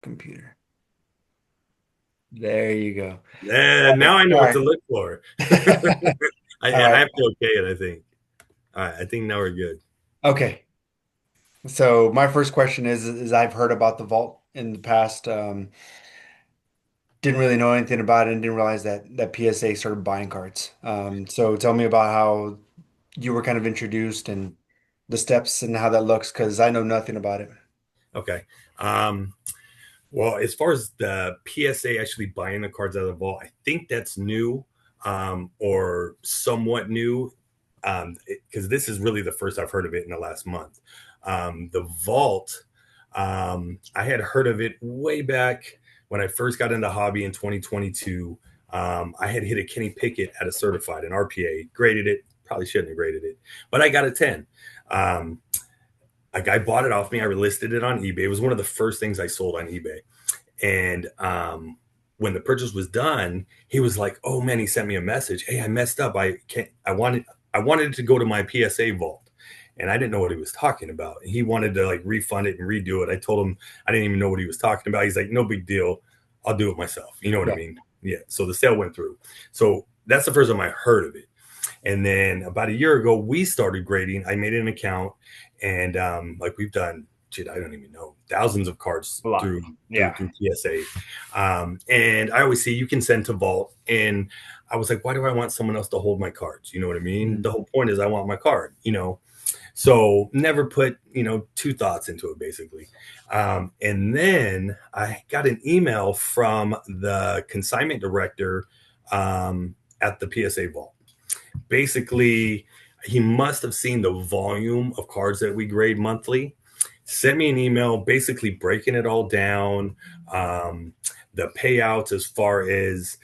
Computer. There you go. And now I know All what right. to look for. All I right. have to okay it, I think. All right, I think now we're good. Okay. So my first question is I've heard about the vault in the past. Didn't really know anything about it and didn't realize that PSA started buying cards. So tell me about how you were kind of introduced and the steps and how that looks, because I know nothing about it. Okay. Um, well, as far as the PSA actually buying the cards out of the vault, I think that's new, or somewhat new, because this is really the first I've heard of it in the last month. The vault, I had heard of it way back when I first got into hobby in 2022. I had hit a Kenny Pickett at a certified, an RPA, graded it. Probably shouldn't have graded it, but I got a 10. Um, a guy bought it off me. I listed it on eBay. It was one of the first things I sold on eBay. And when the purchase was done, he was like, "Oh man," he sent me a message. "Hey, I messed up. I can't. I wanted it to go to my PSA vault." And I didn't know what he was talking about. He wanted to like refund it and redo it. I told him I didn't even know what he was talking about. He's like, "No big deal. I'll do it myself." You know what I Yeah. mean? Yeah. So the sale went through. So that's the first time I heard of it. And then about a year ago, we started grading. I made an account, and like we've done, shit, I don't even know, thousands of cards A lot. through Yeah. PSA. And I always see you can send to Vault, and I was like, why do I want someone else to hold my cards? You know what I mean? Mhm. The whole point is I want my card. So never put two thoughts into it basically. And then I got an email from the consignment director at the PSA Vault. Basically, he must have seen the volume of cards that we grade monthly, sent me an email basically breaking it all down, um, the payouts as far as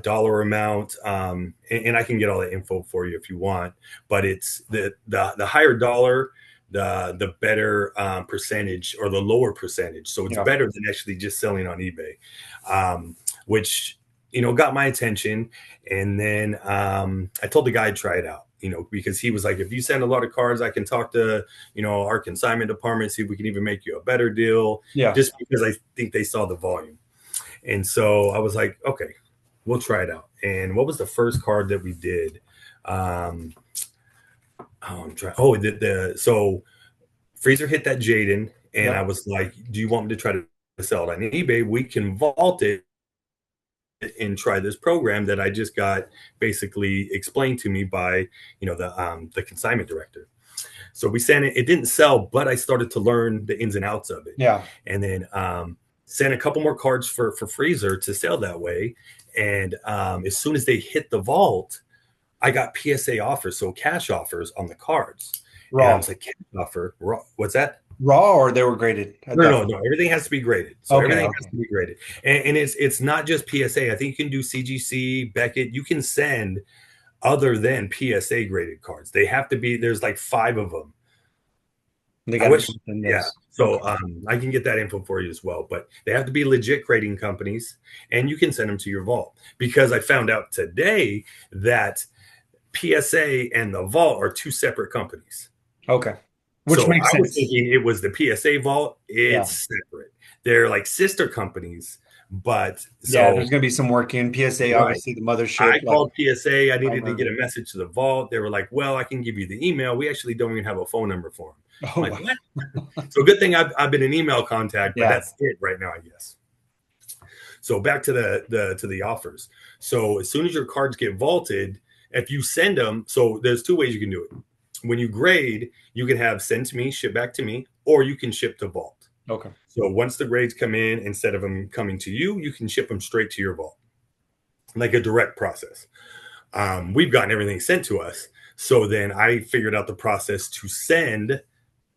dollar amount, and I can get all the info for you if you want, but it's the higher dollar, the better percentage, or the lower percentage, so it's Yeah. better than actually just selling on eBay, which got my attention. And then I told the guy to try it out, because he was like, if you send a lot of cards, I can talk to, our consignment department, see if we can even make you a better deal, Yeah. just because I think they saw the volume. And so I was like, okay, we'll try it out. And what was the first card that we did? Um, so Freezer hit that Jaden, and I Yep. was like, do you want me to try to sell it on eBay? We can vault it and try this program that I just got basically explained to me by the consignment director. So we sent it. It didn't sell, but I started to learn the ins and outs of it, Yeah. and then sent a couple more cards for Freezer to sell that way. And as soon as they hit the vault, I got PSA offers, so cash offers on the cards. And I Raw. was like, cash offer? What's that? Raw or they were graded at No, that no, point. no. Everything has to be graded. So Okay. everything has Okay. to be graded, and it's not just PSA. I think you can do CGC, Beckett. You can send other than PSA graded cards. They have to be. There's like five of them. They I got to wish, be within yeah. those. So Okay. I can get that info for you as well. But they have to be legit grading companies, and you can send them to your vault, because I found out today that PSA and the vault are two separate companies. Okay. Which So makes I was sense. thinking it was the PSA vault. Yeah. It's separate. They're like sister companies, but Yeah. so There's going to be some work in PSA, right. obviously the I mothership, like called PSA. I needed to get primary. a message to the vault. They were like, "Well, I can give you the email. We actually don't even have a phone number for them." I'm Oh, like, wow. "What?" So good thing I've been in email contact, but Yeah. that's it right now, I guess. So back to the offers. So as soon as your cards get vaulted, if you send them, so there's two ways you can do it. When you grade, you can have send to me, ship back to me, or you can ship to vault. Okay. So once the grades come in, instead of them coming to you, you can ship them straight to your vault, like a direct process. We've gotten everything sent to us. So then I figured out the process to send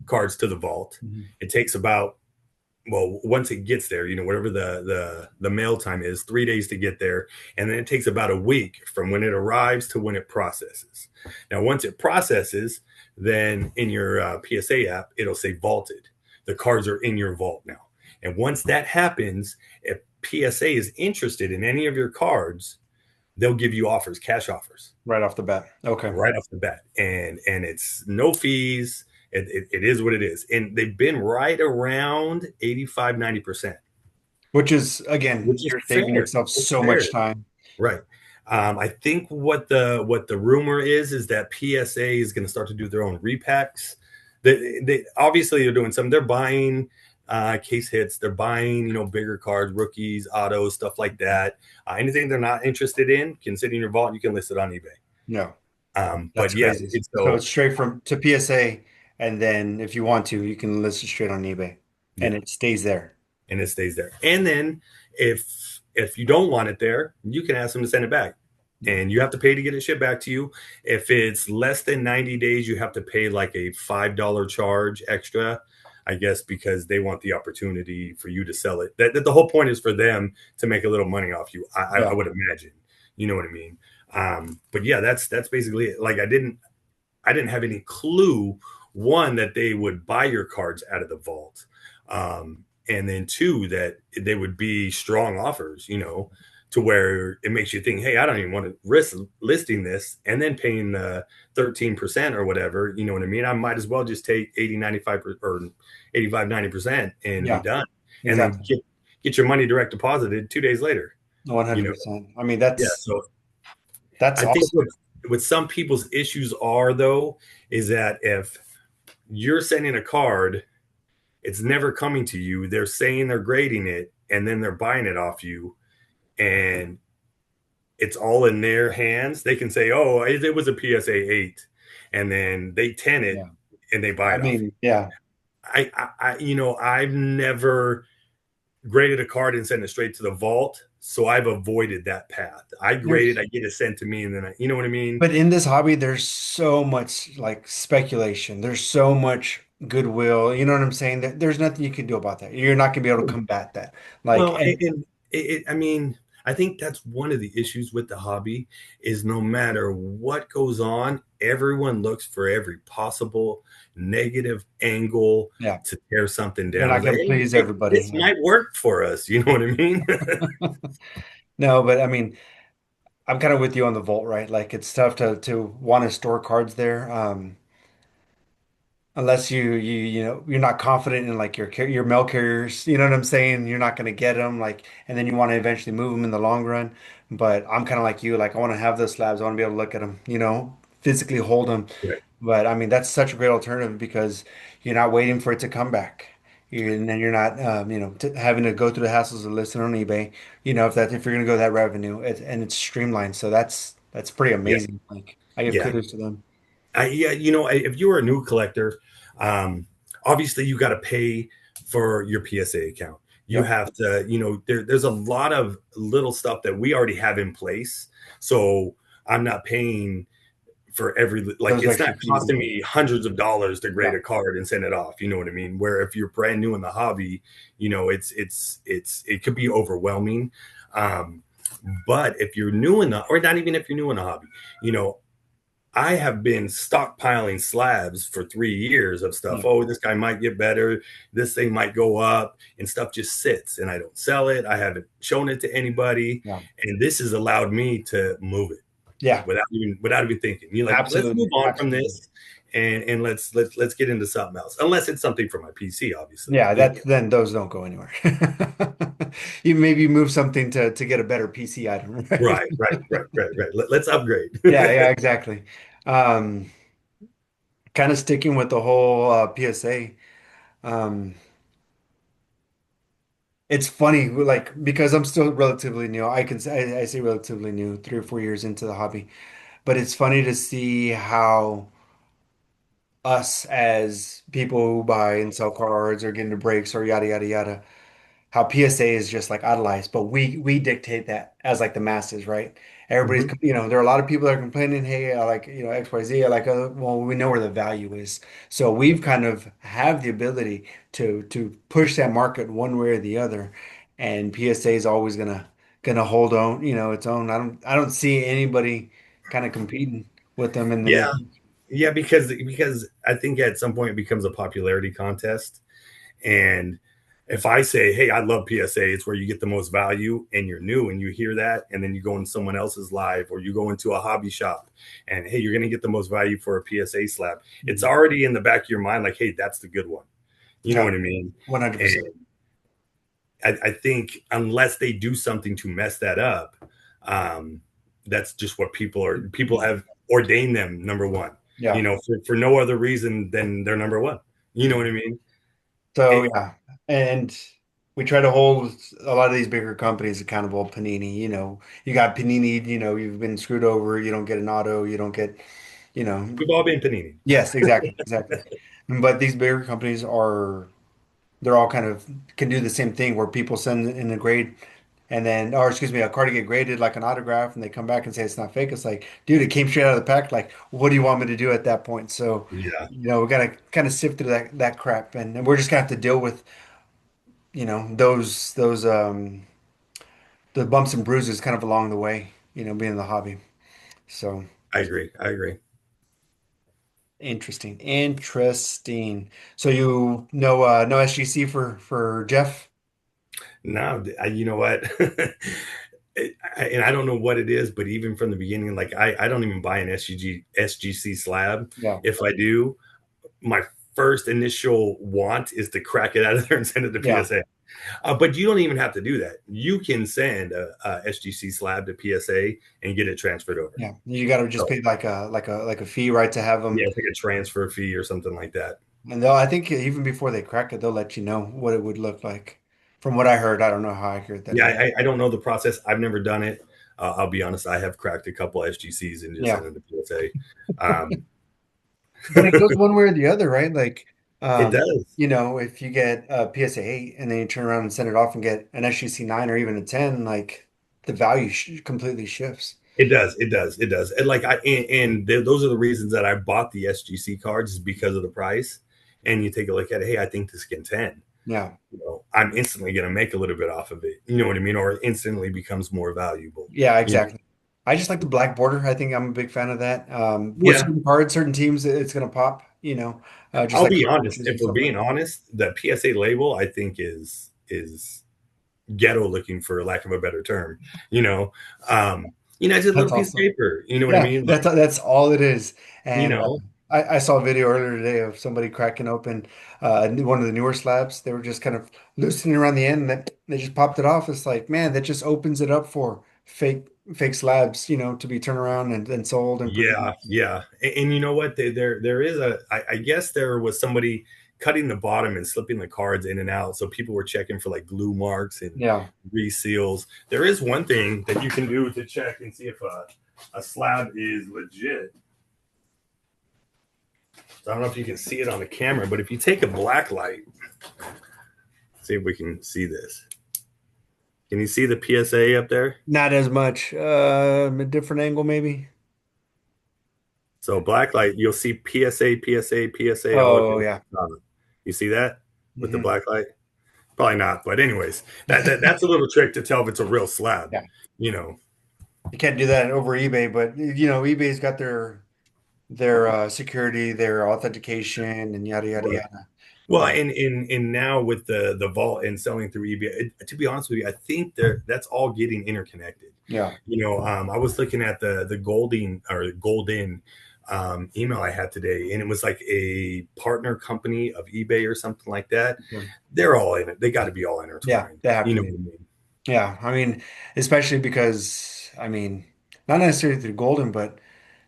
cards to the vault. Mhm. It takes about, well, once it gets there, whatever the mail time is, 3 days to get there, and then it takes about a week from when it arrives to when it processes. Now, once it processes, then in your PSA app, it'll say vaulted. The cards are in your vault now, and once that happens, if PSA is interested in any of your cards, they'll give you offers, cash offers, Right off the bat. Okay. right off the bat, and it's no fees. It is what it is, and they've been right around 85, 90%. Which is, again, which is you're saving fair. yourself It's so fair. much time. Right. I think what the rumor is that PSA is going to start to do their own repacks. They obviously they're doing some. They're buying case hits. They're buying bigger cards, rookies, autos, stuff like that. Anything they're not interested in, can sit in your vault. You can list it on eBay. No, But that's yeah, crazy. it's So it's so straight from to PSA, and then if you want to, you can list it straight on eBay, and yeah, it stays there. and it stays there. And then if you don't want it there, you can ask them to send it back. Yeah. And you have to pay to get it shipped back to you. If it's less than 90 days, you have to pay like a $5 charge extra, I guess, because they want the opportunity for you to sell it. That the whole point is for them to make a little money off you. I Yeah. would imagine. You know what I mean? But yeah, that's basically it. Like I didn't have any clue, one, that they would buy your cards out of the vault, and then two, that they would be strong offers, to where it makes you think, hey, I don't even want to risk listing this and then paying 13% or whatever. You know what I mean? I might as well just take 80, 95 or 85, 90% and be Yeah. done, and then Exactly. get your money direct deposited 2 days later. You know, 100%. I mean, yeah. So that's I think awesome. what some people's issues are, though, is that if you're sending a card, it's never coming to you. They're saying they're grading it, and then they're buying it off you, and it's all in their hands. They can say, "Oh, it was a PSA 8," and then they 10 it Yeah. and they buy I it off you. mean, yeah. I've never graded a card and sent it straight to the vault, so I've avoided that path. I grade it, There's I get it sent to me, and then you know what I mean? But in this hobby, there's so much like speculation. There's so much goodwill. You know what I'm saying? There's nothing you can do about that. You're not gonna be able to combat that. Like, Well, I mean, I think that's one of the issues with the hobby is no matter what goes on, everyone looks for every possible negative angle yeah, to tear something you're down. not It's like, gonna hey, please everybody. this might work for us. You know what I mean? No, but I mean, I'm kind of with you on the vault, right? Like, it's tough to want to store cards there. Unless you're not confident in like your mail carriers, you know what I'm saying? You're not going to get them like, and then you want to eventually move them in the long run. But I'm kind of like you, like I want to have those slabs. I want to be able to look at them, physically hold them. Right. But I mean, that's such a great alternative because you're not waiting for it to come back. And then you're not, t having to go through the hassles of listing on eBay. If you're going to go that revenue, and it's streamlined. So that's pretty Yeah. amazing. Like I give Yeah. kudos to them. Yeah, if you're a new collector, obviously you got to pay for your PSA account. You Yep. have to, there's a lot of little stuff that we already have in place. So I'm not paying for like Those it's not extra fees and costing things. me hundreds of dollars to grade Yeah. a card and send it off. You know what I mean? Where if you're brand new in the hobby, it could be overwhelming. Um, but if you're new in the, or not even if you're new in the hobby, you know, I have been stockpiling slabs for 3 years of stuff. Yeah. Oh, this guy might get better. This thing might go up, and stuff just sits, and I don't sell it. I haven't shown it to anybody, Yeah. and this has allowed me to move it Yeah. without even thinking. You're like, let's move Absolutely. on from Absolutely. this, and let's get into something else. Unless it's something for my PC, obviously. Yeah, that then those don't go anywhere. You maybe move something to get a better PC item, right? Right. Let's upgrade. Yeah, yeah, exactly. Um, Kind of sticking with the whole PSA. Um, it's funny, like because I'm still relatively new. I say relatively new, 3 or 4 years into the hobby, but it's funny to see how us as people who buy and sell cards or get into breaks or yada yada yada how PSA is just like idolized, but we dictate that as like the masses, right? Everybody's, Mhm. there are a lot of people that are complaining, hey, I like, XYZ, I like, well, we know where the value is. So Yeah, we've kind of have the ability to push that market one way or the other. And PSA is always gonna hold on, its own. I don't see anybody kind of competing with them in the near yeah, future. yeah. Because I think at some point it becomes a popularity contest. And if I say, hey, I love PSA, it's where you get the most value and you're new and you hear that, and then you go in someone else's live or you go into a hobby shop and hey, you're going to get the most value for a PSA slab. It's Mhm. already in the back of your mind, like, hey, that's the good one. You know Yeah, what I mean? And 100%. I think unless they do something to mess that up, um, that's just what people have ordained them number one. Yeah. For no other reason than they're number one. You know what I mean? So It, yeah, and we try to hold a lot of these bigger companies accountable. Panini, you got Panini, you've been screwed over. You don't get an auto. You don't get, you know. we've all been panini. Yes, exactly, exactly. But these bigger companies they're all kind of can do the same thing where people send in a grade and then, or excuse me, a card to get graded like an autograph, and they come back and say it's not fake. It's like, dude, it came straight out of the pack. Like, what do you want me to do at that point? So, Yeah, we gotta kind of sift through that crap, and we're just gonna have to deal with, those the bumps and bruises kind of along the way, being in the hobby. So I agree. I agree. interesting, interesting. So no SGC for Jeff? Now, you know what? And I don't know what it is, but even from the beginning, like I don't even buy an SGC slab. Yeah, If I do, my first initial want is to crack it out of there and send it to yeah, PSA. But you don't even have to do that. You can send a SGC slab to PSA and get it transferred over. yeah. You got to just So pay like a fee, right, to have yeah, them. it's like a transfer fee or something like that. And I think even before they crack it, they'll let you know what it would look like. From what I heard, I don't know how accurate that Yeah, is. I don't know the process. I've never done it. I'll be honest. I have cracked a couple SGCs and just Yeah. sent it to PSA. Um, But it goes one way or the other, right? Like, it does. if you get a PSA 8 and then you turn around and send it off and get an SGC 9 or even a 10, like the value sh completely shifts. It does. It does. It does. And like those are the reasons that I bought the SGC cards is because of the price. And you take a look at it. Hey, I think this can 10. Yeah. I'm instantly going to make a little bit off of it. You know what I mean? Or it instantly becomes more valuable. Yeah, You know? exactly. I just like the black border. I think I'm a big fan of that. With Yeah. certain cards, certain teams, it's going to pop, just I'll like be card honest. pitches If and we're stuff like being that. honest, the PSA label I think is ghetto looking for lack of a better term. You know, it's a That's little piece of awesome. paper. You know what I Yeah, mean? Like, that's all it is. you And know, I saw a video earlier today of somebody cracking open one of the newer slabs. They were just kind of loosening around the end, and they just popped it off. It's like, man, that just opens it up for fake slabs, to be turned around and sold and yeah, produced. yeah. And you know what? There is I guess there was somebody cutting the bottom and slipping the cards in and out. So people were checking for like glue marks and Yeah, reseals. There is one thing that you can do to check and see if a slab is legit. So I don't know if you can see it on the camera, but if you take a black light, see if we can see this. Can you see the PSA up there? not as much. A different angle maybe. So black light, you'll see PSA, PSA, PSA all Oh across yeah. the top. You see that with the Hmm. black light? Probably not, but anyways, that's a little trick to tell if it's a real slab. Yeah, You know, you can't do that over eBay, but eBay's got their security, their authentication, and yada yada right. yada. Well, But and now with the vault and selling through eBay, to be honest with you, I think that's all getting interconnected. yeah, I was looking at the golden email I had today, and it was like a partner company of eBay or something like that. okay. They're all in it. They got to be all Yeah, intertwined. they have You to know be. what I mean? Yeah, I mean, especially because not necessarily through Golden, but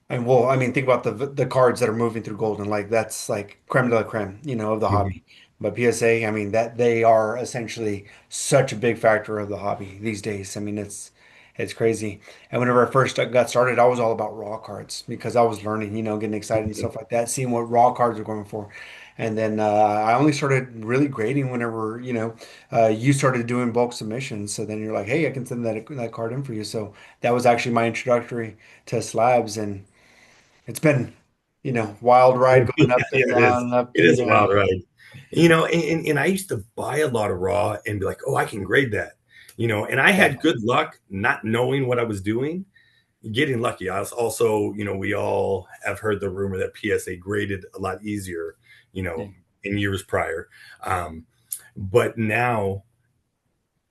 think about the cards that are moving through Golden. Like that's like creme de la creme, of the Mhm. hobby. But PSA, that they are essentially such a big factor of the hobby these days. It's crazy. And whenever I first got started, I was all about raw cards because I was learning, getting excited and stuff like that, seeing what raw cards are going for. And then I only started really grading whenever, you started doing bulk submissions. So then you're like, hey, I can send that card in for you. So that was actually my introductory to slabs, and it's been, wild ride going up Yeah, and it is. down, up It and is a wild down. ride. And I used to buy a lot of raw and be like, oh, I can grade that. And I Yeah. had good luck not knowing what I was doing, getting lucky. I was also, we all have heard the rumor that PSA graded a lot easier, you Yeah. know, in years prior. Um, but now,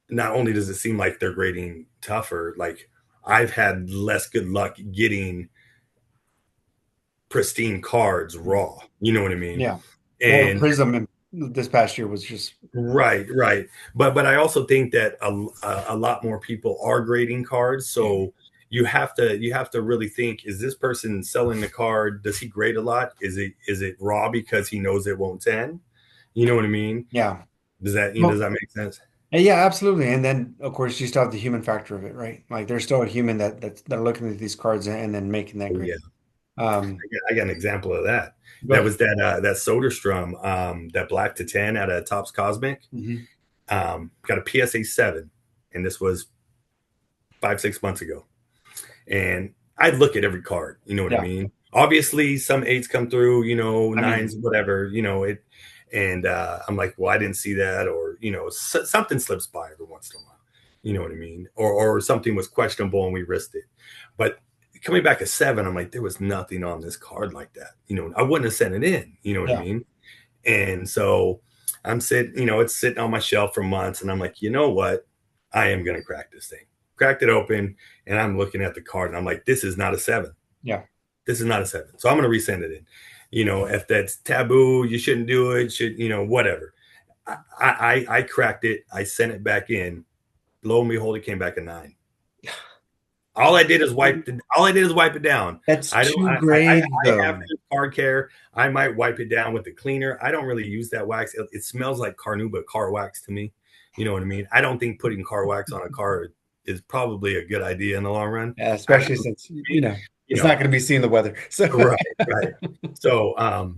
not only does it seem like they're grading tougher, like I've had less good luck getting pristine cards raw. You know what I mean? Yeah. Well, And Prism. this past year was just Right, right. But I also think that a lot more people are grading cards, yeah, so you have to really think: is this person selling the card? Does he grade a lot? Is it raw because he knows it won't 10? You know what I mean? yeah. Does Well, that make sense? yeah, absolutely. And then of course you still have the human factor of it, right? Like there's still a human that are looking at these cards and then making that Oh grade. yeah, Um, I got an example of that. go That ahead. was that Soderstrom, that black to 10 out of Topps Cosmic. Hmm. Got a PSA 7, and this was 5 6 months ago. And I'd look at every card. You know what I Yeah. mean? Obviously, some eights come through. I Nines, mean, whatever. It, and I'm like, well, I didn't see that, or something slips by every once in a while. You know what I mean? Or something was questionable and we risked it. But coming back a 7, I'm like, there was nothing on this card like that. I wouldn't have sent it in. You know what I yeah, mean? And so I'm sitting, it's sitting on my shelf for months, and I'm like, you know what? I am gonna crack this thing. Cracked it open, and I'm looking at the card, and I'm like, this is not a 7. yeah, This is not a 7. So I'm gonna resend it in. If that's taboo, you shouldn't do it. Should whatever. I cracked it. I sent it back in. Lo and behold, it came back a 9. All I did is wipe it down. that's I don't two I grades have though. good card care. I might wipe it down with the cleaner. I don't really use that wax. It smells like Carnauba car wax to me. You know what I mean? I don't think putting car wax on a car is probably a good idea in the long run. Yeah, I especially know, since you it's not know, going to be seeing the weather. So right, right. So I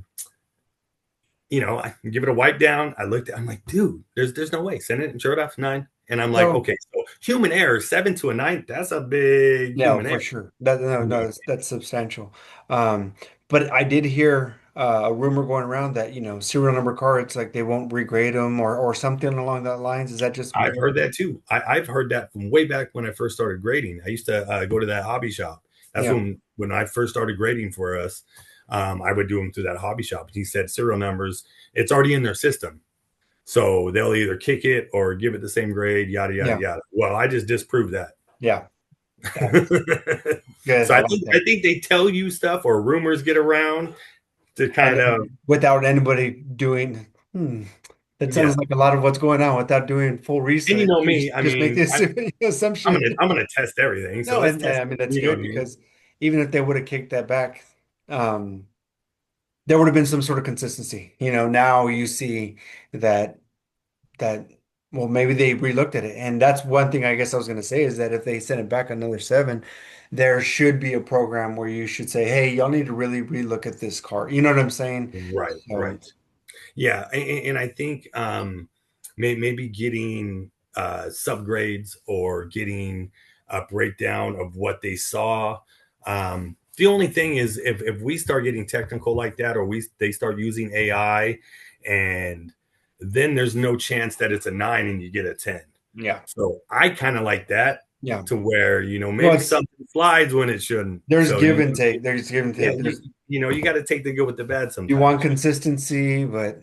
give it a wipe down. I'm like, dude, there's no way. Send it and show it off 9. And I'm like, so okay, so human error, 7 to a 9, that's a big yeah, human for error. sure. That no, no, that's substantial. Um, but I did hear a rumor going around that serial number cards like they won't regrade them or something along that lines. Is that just I've heard that too. I've heard that from way back when I first started grading. I used to go to that hobby shop. That's yeah, when I first started grading for us. I would do them through that hobby shop. He said serial numbers, it's already in their system. So they'll either kick it or give it the same grade, yada, yada, yeah, yada. Well, I just disproved that. yeah. That's good. So I I like think that. I think they tell you stuff or rumors get around to And kind of, without anybody doing, that sounds yeah. like a lot of what's going on without doing full And you research. know You me, I just make mean, this I'm assumption. gonna I'm gonna test everything. So No, let's and test I it. mean that's You know what good I mean? because even if they would have kicked that back, um, there would have been some sort of consistency. Now you see that that well, maybe they relooked at it, and that's one thing I guess I was going to say is that if they send it back another 7, there should be a program where you should say, "Hey, y'all need to really relook at this card." You know what I'm saying? Right, So right. Yeah, and I think maybe getting subgrades or getting a breakdown of what they saw. The only thing is, if we start getting technical like that, or they start using AI, and then there's no chance that it's a 9 and you get a 10. yeah, So I kind of like that, yeah. to where Well, maybe something slides when it shouldn't. there's So give and take. There's give and yeah, take. you got to take the good with the bad You want sometimes. consistency, but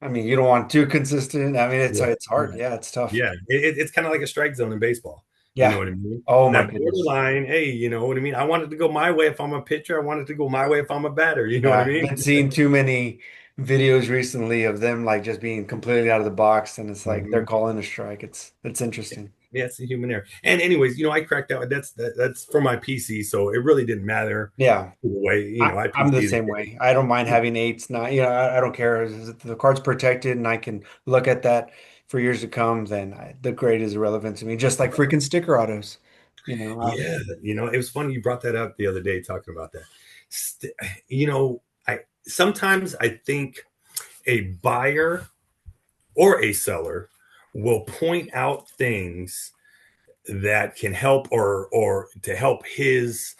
I mean, you don't want too consistent. I mean, Right, it's hard. right. Yeah, it's tough. Yeah, it's kind of like a strike zone in baseball. You know Yeah. what I mean? Oh my That goodness. borderline. Hey, you know what I mean? I want it to go my way if I'm a pitcher. I want it to go my way if I'm a batter. You know what I I've mean? been seeing too many videos recently of them like just being completely out of the box, and it's like they're Mhm. calling a strike. It's interesting. Yeah, it's a human error. And anyways, I cracked out. That's for my PC, so it really didn't matter Yeah. the way. I I'm the PC'd same it. way. I don't mind having eights, not, I don't care. If the card's protected and I can look at that for years to come, then the grade is irrelevant to me, just like freaking sticker autos. You know, Yeah, it was funny you brought that up the other day talking about that. St- you know, I sometimes I think a buyer or a seller will point out things that can help, or to help his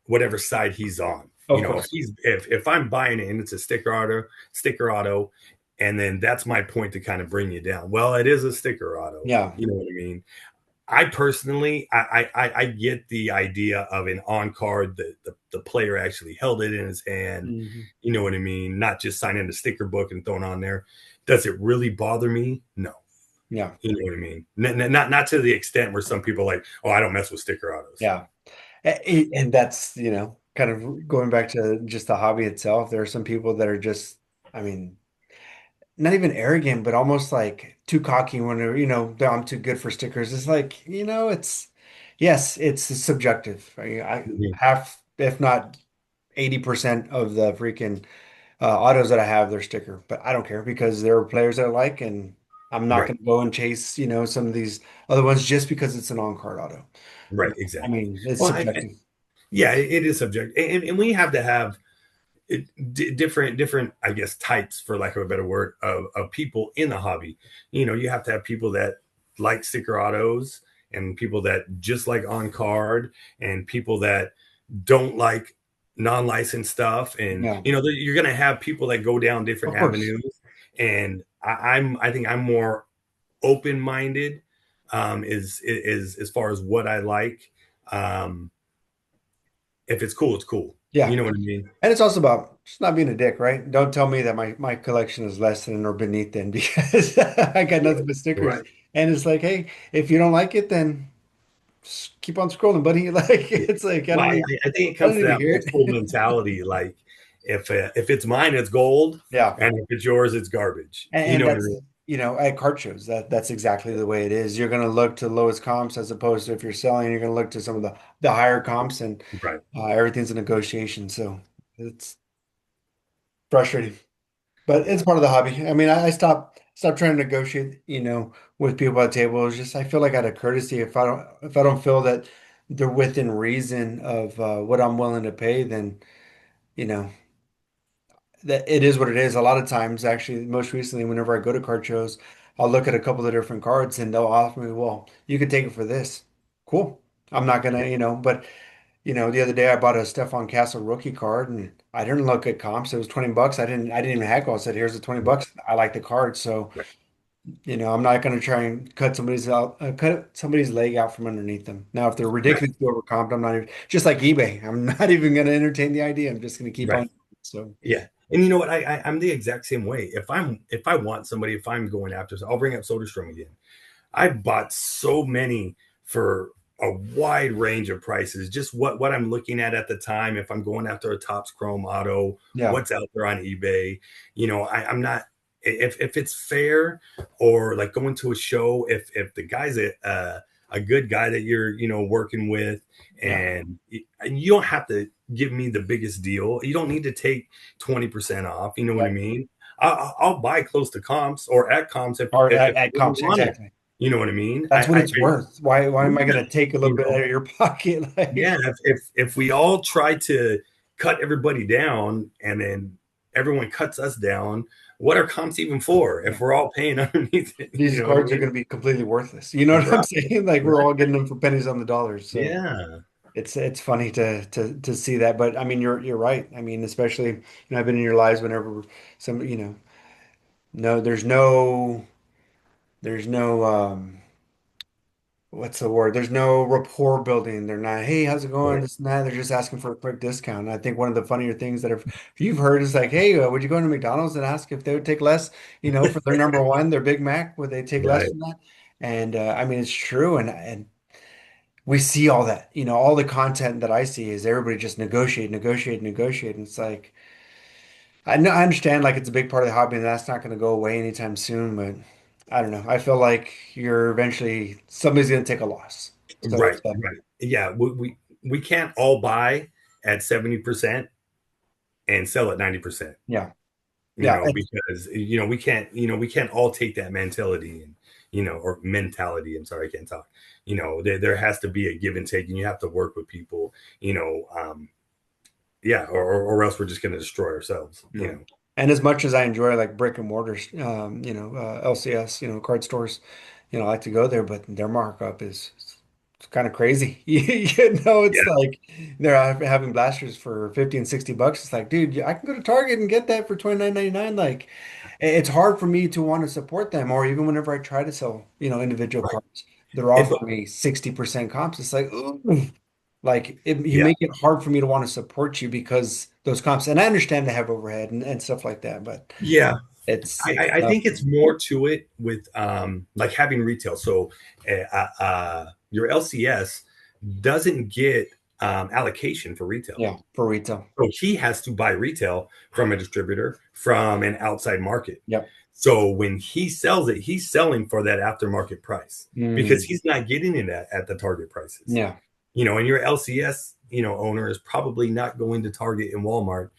whatever side he's on. of If course. he's if I'm buying it and it's a sticker auto, and then that's my point to kind of bring you down. Well, it is a sticker auto. Yeah. You know what I mean? I personally, I get the idea of an on card that the player actually held it in his hand. Hmm. You know what I mean? Not just signing the sticker book and throwing on there. Does it really bother me? No. Yeah. You know what I mean? Not to the extent where some people are like, oh, I don't mess with sticker autos. Yeah. And that's, kind of going back to just the hobby itself. There are some people that are just, I mean, not even arrogant, but almost like too cocky when they're, I'm too good for stickers. It's like, yes, it's subjective. I Mhm. half, if not 80% of the freaking autos that I have, they're sticker, but I don't care because there are players that I like, and I'm not Right, going to go and chase, some of these other ones just because it's an on-card auto. right, I exactly. mean, it's Well, subjective. yeah, it is subject, and we have to have different, I guess, types, for lack of a better word, of people in the hobby. You have to have people that like sticker autos, and people that just like on card, and people that don't like non-licensed stuff. And Yeah, you're going to have people that go down different of course. avenues. And I think I'm more open-minded, is as far as what I like. um if it's cool, it's cool. You Yeah. know what I mean? And it's also about just not being a dick, right? Don't tell me that my collection is less than or beneath than because I got nothing but stickers. Right. And it's like, hey, if you don't like it, then just keep on scrolling, buddy. Like Yeah. it's like Well, I think it I don't comes to need to that hear old school it. mentality. Like, if it's mine, it's gold, Yeah. and if it's yours, it's garbage. You And know what I that's, mean? at card shows, that's exactly the way it is. You're gonna look to lowest comps as opposed to if you're selling, you're gonna look to some of the higher comps and Right. everything's a negotiation. So it's frustrating. But it's part of the hobby. I mean, I stopped trying to negotiate, with people at the table. It's just I feel like out of courtesy, if I don't feel that they're within reason of what I'm willing to pay, then you know that it is what it is. A lot of times, actually, most recently, whenever I go to card shows, I'll look at a couple of different cards and they'll offer me, well, you can take it for this. Cool. I'm not gonna, but the other day I bought a Stefan Castle rookie card and I didn't look at comps. It was 20 bucks. I didn't even heckle. I said, here's the 20 bucks. I like the card. So, Right. I'm not going to try and cut somebody's leg out from underneath them. Now, if they're Right. ridiculously overcomped, I'm not even, just like eBay. I'm not even going to entertain the idea. I'm just going to keep Right. on. So, Yeah. And you know what? I'm the exact same way. If I want somebody, if I'm going after, I'll bring up Soderstrom again. I've bought so many for a wide range of prices. Just what I'm looking at the time. If I'm going after a Topps Chrome Auto, yeah, what's out there on eBay. I'm not, if it's fair, or like going to a show. If the guy's a good guy that you're working with, yeah, and you don't have to give me the biggest deal. You don't need to take 20% off. You know what I right. mean? I'll buy close to comps or at comps Or if I at really comps, want it. exactly. You know what I mean? That's what it's worth. Why am I going Yeah, to take a little you bit out know, of your pocket? yeah. Like, If we all try to cut everybody down, and then everyone cuts us down, what are comps even for? yeah, If we're all paying underneath it, you these know what I cards are mean? going to be completely worthless. You know what I'm Right, saying? Like, we're right. all getting them for pennies on the dollars. So. Yeah, It's funny to see that, but I mean you're right. I mean, especially I've been in your lives whenever some no there's no what's the word? There's no rapport building. They're not, hey, how's it going? right, This and that. They're just asking for a quick discount. And I think one of the funnier things that you've heard is like, hey, would you go into McDonald's and ask if they would take less, for their number one, their Big Mac, would they take less right. than that? And I mean it's true, and we see all that, all the content that I see is everybody just negotiate, negotiate, negotiate. And it's like, I know, I understand like it's a big part of the hobby and that's not going to go away anytime soon, but I don't know. I feel like somebody's going to take a loss. So Right, right. Yeah, we can't all buy at 70% and sell at 90%. yeah, yeah, Because we can't all take that mentality, and or mentality. I'm sorry, I can't talk. There has to be a give and take, and you have to work with people. Yeah, or else we're just going to destroy ourselves. yeah. And as much as I enjoy like brick and mortars, LCS, card stores, I like to go there, but their markup is it's kind of crazy. It's Yeah, like they're having blasters for 50 and 60 bucks. It's like, dude, I can go to Target and get that for 29.99. Like, it's hard for me to want to support them, or even whenever I try to sell, individual right. cards, they're And offering but me 60% comps. It's like, ooh. Like you yeah, make it hard for me to want to support you because those comps, and I understand they have overhead and stuff like that, but yeah. it's I tough. think it's more to it with like having retail. So your LCS doesn't get allocation for retail. Yeah, for retail. So he has to buy retail from a distributor, from an outside market. Yep. So when he sells it, he's selling for that aftermarket price because Mm, he's not getting it at the Target prices. yeah. And your LCS, owner is probably not going to Target and Walmart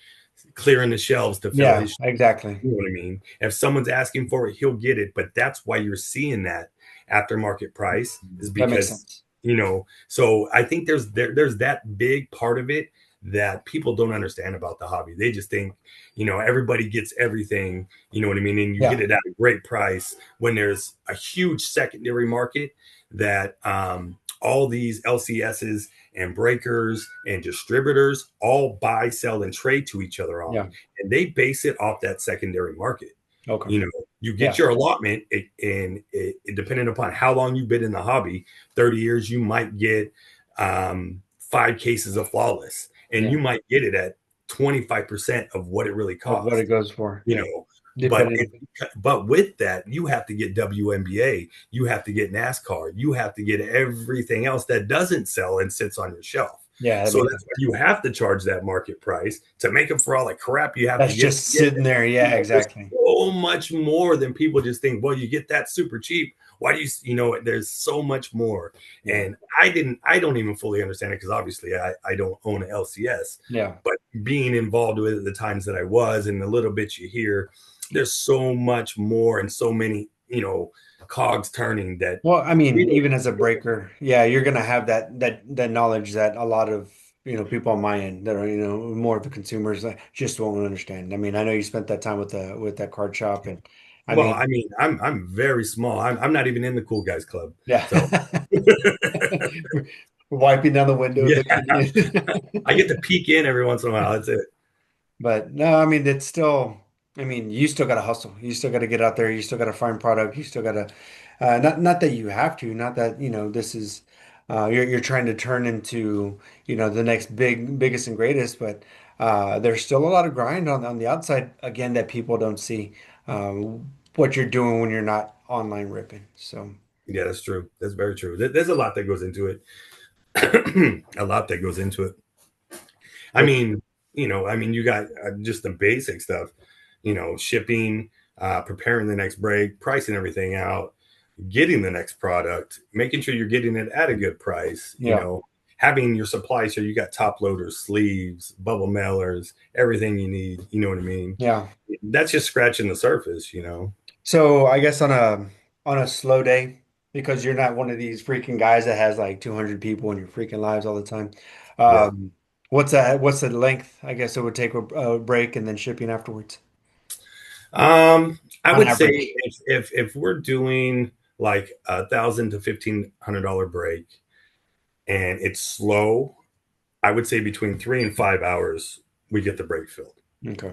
clearing the shelves to fill Yeah, his. exactly. You know what I mean? If someone's asking for it, he'll get it. But that's why you're seeing that aftermarket price is That makes because, sense. so I think there's that big part of it that people don't understand about the hobby. They just think, everybody gets everything, you know what I mean? And you get Yeah, it at a great price when there's a huge secondary market that all these LCSs and breakers and distributors all buy, sell, and trade to each other on, yeah. and they base it off that secondary market. Okay. You know, you get Yeah, your allotment, and depending upon how long you've been in the hobby, 30 years, you might get 5 cases of flawless, and yeah. you might get it at 25% of what it really Of what it costs. goes for. You Yeah. know, but Depending. but with that, you have to get WNBA, you have to get NASCAR, you have to get everything else that doesn't sell and sits on your shelf. Yeah, that So makes that's why sense. you have to charge that market price to make up for all the crap you have to That's get just sitting there. Yeah, there's exactly. so much more than people just think. Well, you get that super cheap. Why do there's so much more. Yeah. And I don't even fully understand it because obviously I don't own an LCS, Yeah. but being involved with it at the times that I was and the little bit you hear, there's so much more and so many, cogs turning that Well, I we mean, don't. even as a breaker, yeah, you're gonna have that knowledge that a lot of people on my end that are more of the consumers just won't understand. I mean, I know you spent that time with that card shop, and I Well, I mean, mean, I'm very small. I'm not even in the cool guys club. yeah, So wiping down the windows, yeah, looking I get in. to peek in every once in a while. That's it. But no, I mean, it's still, I mean, you still got to hustle. You still got to get out there. You still got to find product. You still got to, not that you have to, not that, this is, you're trying to turn into, the next biggest and greatest, but there's still a lot of grind on the outside, again, that people don't see, what you're doing when you're not online ripping. So, Yeah, that's true. That's very true. There's a lot that goes into it. A lot that goes into it. I which, mean, you got just the basic stuff, shipping, preparing the next break, pricing everything out, getting the next product, making sure you're getting it at a good price, yeah, having your supply so you got top loaders, sleeves, bubble mailers, everything you need. You know what I mean? yeah. That's just scratching the surface. So I guess on a slow day, because you're not one of these freaking guys that has like 200 people in your freaking lives all the time. Yeah. Um, what's the length? I guess it would take a break and then shipping afterwards I on would say average. if we're doing like $1,000 to $1,500 break and it's slow, I would say between 3 and 5 hours we get the break filled. Okay.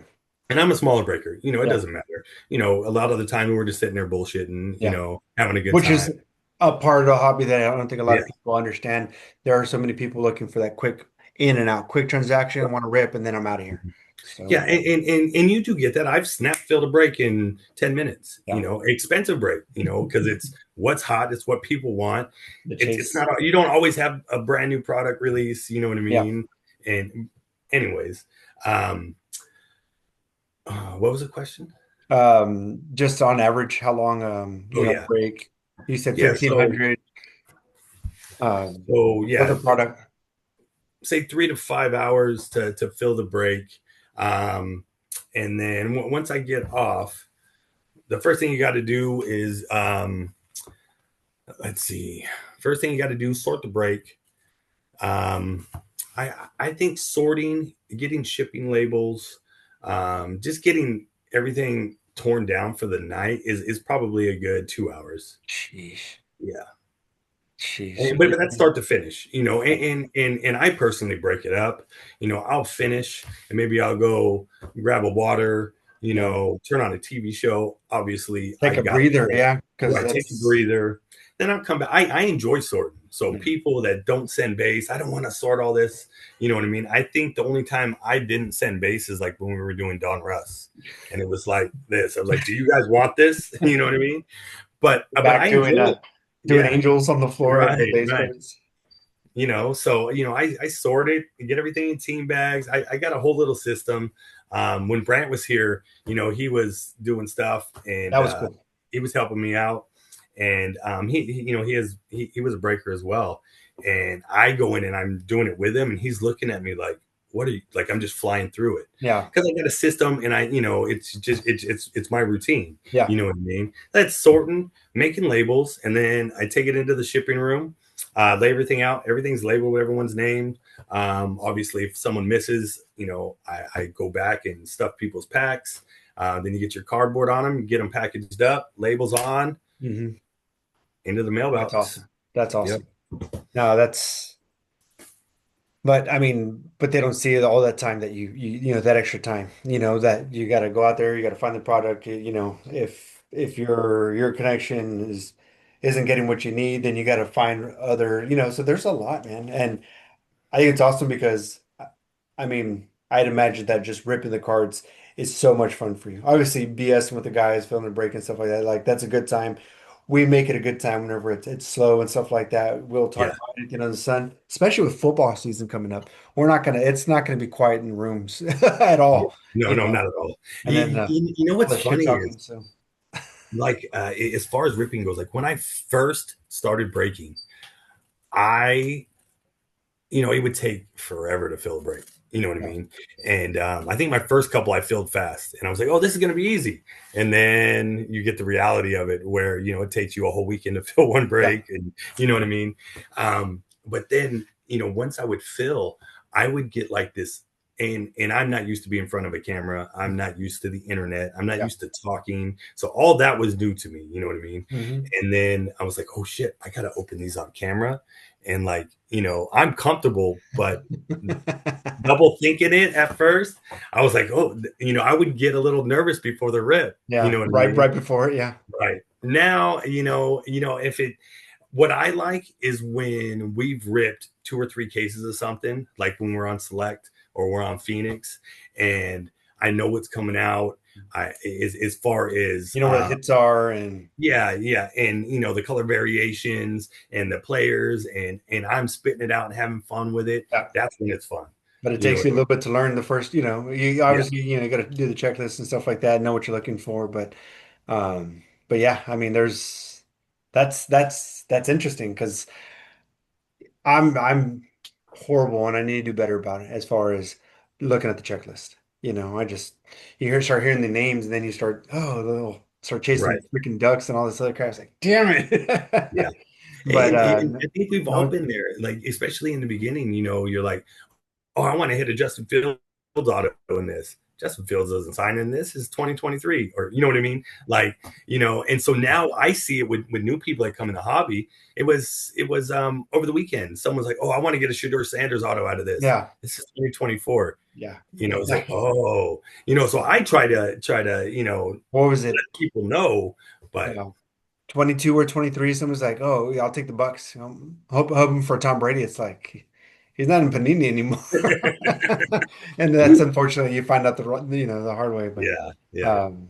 And I'm a smaller breaker. It Yeah. doesn't matter. A lot of the time we're just sitting there bullshitting, Yeah. having a good Which time. is a part of the hobby that I don't think a lot Yeah. of people understand. There are so many people looking for that quick in and out, quick transaction, want to rip, and then I'm out of here. Yeah, So and you do get that. I've snap filled a break in 10 minutes, yeah, expensive break, because it's what's hot, it's what people want. the It's chase. not, you don't always have a brand new product release, you know what I Yeah. mean? And anyways, um, what was the question? Just on average, how long, Oh yeah. break? You said Yeah. So, 1,500, so for yeah, the product. say 3 to 5 hours to fill the break. Um, and then once I get off, the first thing you got to do is, let's see. First thing you got to do, sort the break. Um, I think sorting, getting shipping labels, just getting everything torn down for the night is probably a good 2 hours. Sheesh. Yeah. Sheesh. But that's start to finish, Yeah. and I personally break it up. I'll finish and maybe I'll go grab a water, Yeah. turn on a TV show. Obviously, I Take a got breather. Yeah. Because right, take a that's, breather. Then I'll come back. I enjoy sorting. So yeah. people that don't send base, I don't want to sort all this. You know what I mean? I think the only time I didn't send base is like when we were doing Don Russ, and it was like this. I was like, "Do you guys want this?" You know what I mean? But Back I enjoy doing, it. doing Yeah, angels on the floor of right, the base right. plates. So I sort it, get everything in team bags. I got a whole little system. When Brant was here, he was doing stuff, and That was cool. he was helping me out. And he was a breaker as well. And I go in and I'm doing it with him, and he's looking at me like, "What are you like?" I'm just flying through it Yeah. because I got a system, and it's my routine. Yeah. You know what I mean? That's sorting, making labels, and then I take it into the shipping room, lay everything out. Everything's labeled with everyone's name. Obviously, if someone misses, I go back and stuff people's packs. Then you get your cardboard on them, you get them packaged up, labels on, Hmm. into the That's mailbox. awesome. That's Yep. awesome. No, that's, but I mean, but they don't see it all that time that that extra time, that you got to go out there, you got to find the product, if your connection isn't getting what you need, then you got to find other, so there's a lot, man. And I think it's awesome because I mean, I'd imagine that just ripping the cards is so much fun for you. Obviously, BSing with the guys, filling the break and stuff like that, like that's a good time. We make it a good time whenever it's slow and stuff like that. We'll talk Yeah. about it, in the sun, especially with football season coming up. It's not gonna be quiet in rooms at Yeah. all, No, no, not at all. and then You know all what's the shit funny talking. is So like as far as ripping goes, like when I first started breaking, I it would take forever to fill a break. You know what I yeah, mean? And I think my first couple I filled fast, and I was like, "Oh, this is going to be easy." And then you get the reality of it, where it takes you a whole weekend to fill one yeah, break, and you know what I mean. But then once I would fill, I would get like this, and I'm not used to being in front of a camera. I'm not used to the internet. I'm not yeah. used to talking. So all that was new to me. You know what I mean? Hmm. And then I was like, "Oh shit, I got to open these on camera." And like I'm comfortable, but double thinking it at first, I was like, oh, I would get a little nervous before the rip. You Yeah, know what I right, mean? right before it. Yeah, Right now, if it what I like is when we've ripped 2 or 3 cases of something, like when we're on Select or we're on Phoenix, and I know what's coming out. As far as you know where the hits are, and yeah, yeah, and the color variations and the players, and I'm spitting it out and having fun with it. yeah. That's when it's fun. But it You know takes what you I a mean? little bit to learn the first, you Yeah, obviously, you got to do the checklist and stuff like that, know what you're looking for. But yeah, I mean, that's interesting because I'm horrible and I need to do better about it as far as looking at the checklist. Start hearing the names and then you start chasing right. the freaking ducks and all this other crap. It's like, damn it. Yeah, But and I think we've all no, been there. Like especially in the beginning, you're like, oh, I want to hit a Justin Fields auto in this. Justin Fields doesn't sign in this is 2023, or you know what I mean? Like, and so now I see it with new people that come in the hobby. It was over the weekend. Someone's like, oh, I want to get a Shador Sanders auto out of this. yeah, This is 2024. yeah. It's like, oh, so I try to, What was it? let people know, but Yeah. 22 or 23, someone's like, "Oh, yeah, I'll take the Bucks." Hoping for Tom Brady. It's like he's not in Panini anymore, and that's unfortunately you find out the hard way. But yeah, yeah, um,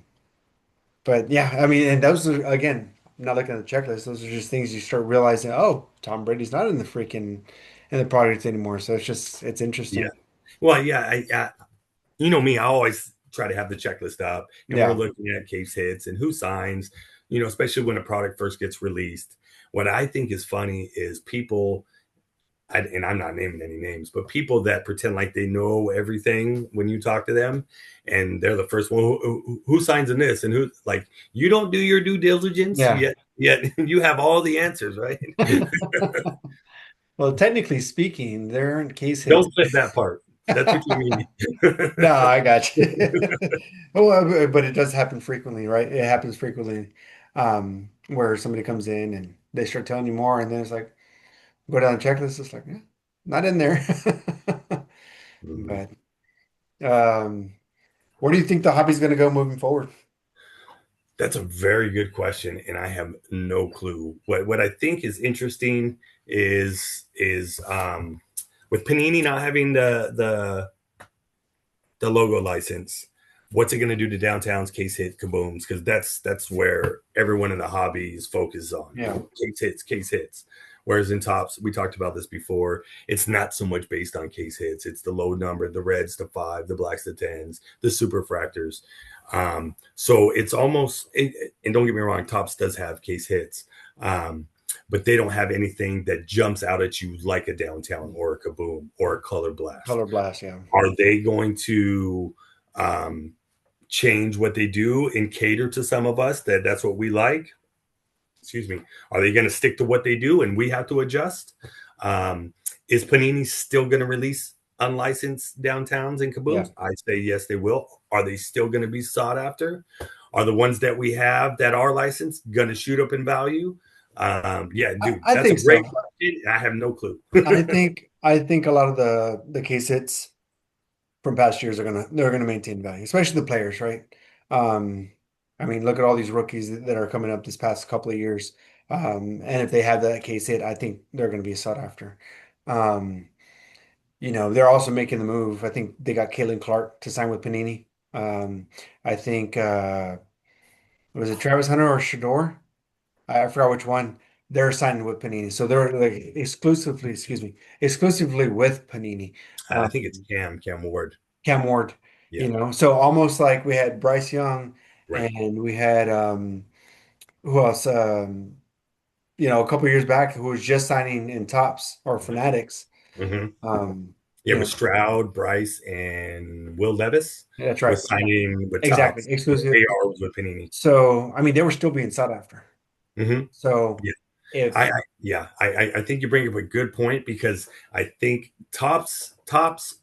but yeah, I mean, and those are again, I'm not looking at the checklist. Those are just things you start realizing. Oh, Tom Brady's not in the product anymore. So it's yeah. interesting. Well, yeah, me, I always try to have the checklist up, and we're Yeah, looking at case hits and who signs, especially when a product first gets released. What I think is funny is people, and I'm not naming any names, but people that pretend like they know everything when you talk to them, and they're the first one who signs in this, and who like you don't do your due diligence yeah. yet you have all the answers, right? Well, technically speaking, there aren't case hits. Don't clip that part. That's what you mean. No, I got you. Oh, but it does happen frequently, right? It happens frequently, where somebody comes in and they start telling you more, and then it's like go down the checklist. It's like, yeah, not in there. Mhm. But where do you think the hobby's going to go moving forward? That's a very good question, and I have no clue. What I think is interesting is with Panini not having the logo license, what's it going to do to downtown's case hit kabooms? Because that's where everyone in the hobby is focused on. Yeah, Case hits, case hits. Whereas in tops, we talked about this before, it's not so much based on case hits. It's the low number, the reds to five, the blacks to tens, the superfractors. So it's almost, and don't get me wrong, tops does have case hits, um, but they don't have anything that jumps out at you like a downtown or a kaboom or a color blast. Color blast, yeah. Are they going to um, change what they do and cater to some of us that's what we like? Excuse me. Are they going to stick to what they do and we have to adjust? Um, is Panini still going to release unlicensed downtowns and Yeah. kabooms? I say yes, they will. Are they still going to be sought after? Are the ones that we have that are licensed going to shoot up in value? Yeah, dude, I that's a think great so. question. I have no clue. I think a lot of the case hits from past years they're gonna maintain value, especially the players, right? Um, I mean, look at all these rookies that are coming up this past couple of years. And if they have that case hit, I think they're gonna be sought after. Um, they're also making the move. I think they got Caitlin Clark to sign with Panini. I think was it Travis Hunter or Shador? I forgot which one. They're signing with Panini, so they're like exclusively, excuse me, exclusively with Panini. I Um, think it's Cam Ward. Cam Ward, Yeah, so almost like we had Bryce Young right. and we had who else? A couple years back who was just signing in Tops or Fanatics. Mm-hmm. Um, Yeah, you with know, Stroud, Bryce, and Will Levis that's right. was Yeah, signing with exactly. Tops. Exclusive. AR was with Panini. So I mean, they were still being sought after. Mm-hmm. So Yeah, if I think you bring up a good point because I think Tops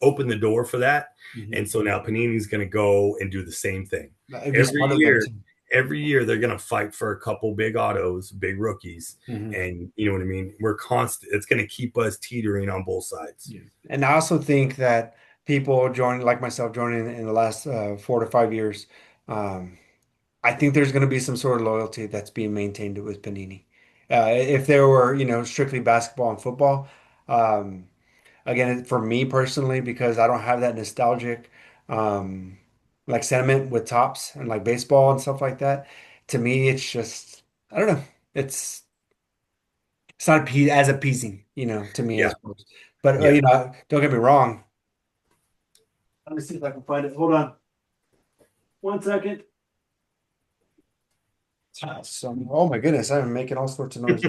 opened the door for that, Mhm. and so now Panini's going to go and do the same thing It'd be every smart of them year. to. Every year they're going to fight for a couple big autos, big rookies, Mhm. and you know what I mean. We're constant. It's going to keep us teetering on both sides. Yeah. And I also think that people join, like myself, joining in the last 4 to 5 years, um, I think there's going to be some sort of loyalty that's being maintained with Panini. If there were, strictly basketball and football, um, again, for me personally, because I don't have that nostalgic, um, like sentiment with tops and like baseball and stuff like that. To me, it's just, I don't know. It's it's not as appeasing, to me Yeah, as opposed. But yeah. don't get me wrong. Let me see if I can find it. Hold on 1 second. Oh my goodness, I'm making all sorts of noise.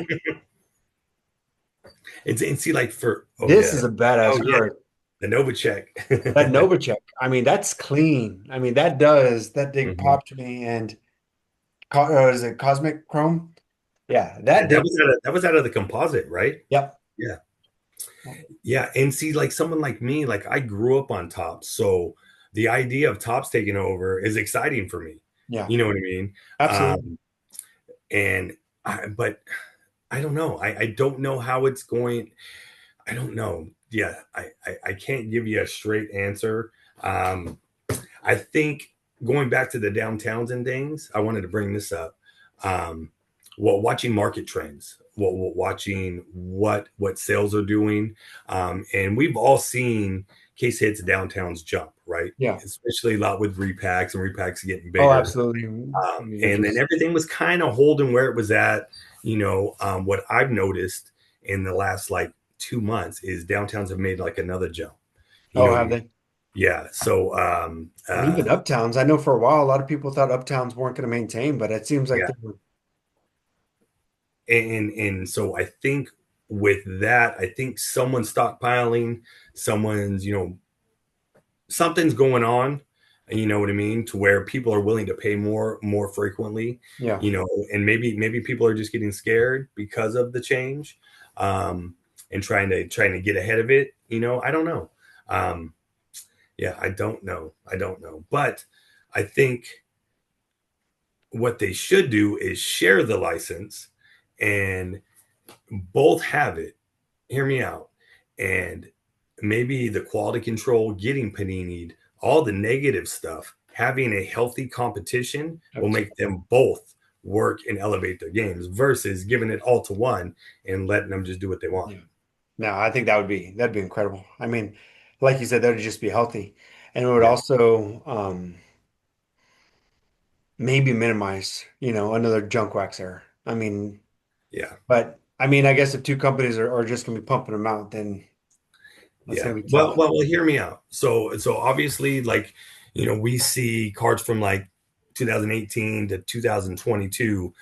And see, like for This is a badass oh yeah, card. the Novacek. That Novacek. I mean, that's clean. I mean, that did Mhm. pop to me. And is it Cosmic Chrome? Yeah, that And did. that was out of the composite, right? Yep. Yeah, yeah. And see, like someone like me, like I grew up on Tops, so the idea of Tops taking over is exciting for me. Yeah, You know what I mean? absolutely. Um, but I don't know. I don't know how it's going. I don't know. Yeah, I can't give you a straight answer. Um, I think going back to the downtowns and things, I wanted to bring this up. Um, well, watching market trends, watching what sales are doing, and we've all seen case hits downtowns jump, right? Yeah. Especially a lot with repacks and repacks getting Oh, bigger. absolutely. And then everything was kind of holding where it was at. What I've noticed in the last like 2 months is downtowns have made like another jump. You know Oh, what I have mean? they? Yeah. So And even Uptowns. I know for a while, a lot of people thought Uptowns weren't going to maintain, but it seems like yeah, they were. and so I think with that, I think someone's stockpiling, someone's something's going on. You know what I mean? To where people are willing to pay more frequently. Yeah. And maybe people are just getting scared because of the change, and trying to get ahead of it. I don't know. Um, yeah, I don't know. I don't know, but I think what they should do is share the license and both have it. Hear me out. And maybe the quality control getting paninied, all the negative stuff, having a healthy competition will make Absolutely. them both work and elevate their games versus giving it all to one and letting them just do what they want. Yeah. No, I think that'd be incredible. I mean, like you said, that'd just be healthy. And it would Yeah. also maybe minimize, another junk wax error. I mean, Yeah. but I mean, I guess if two companies are just going to be pumping them out, then that's Yeah. going to be Well, tough. well, well, hear me out. So obviously, like, we see cards from like 2018 to 2022.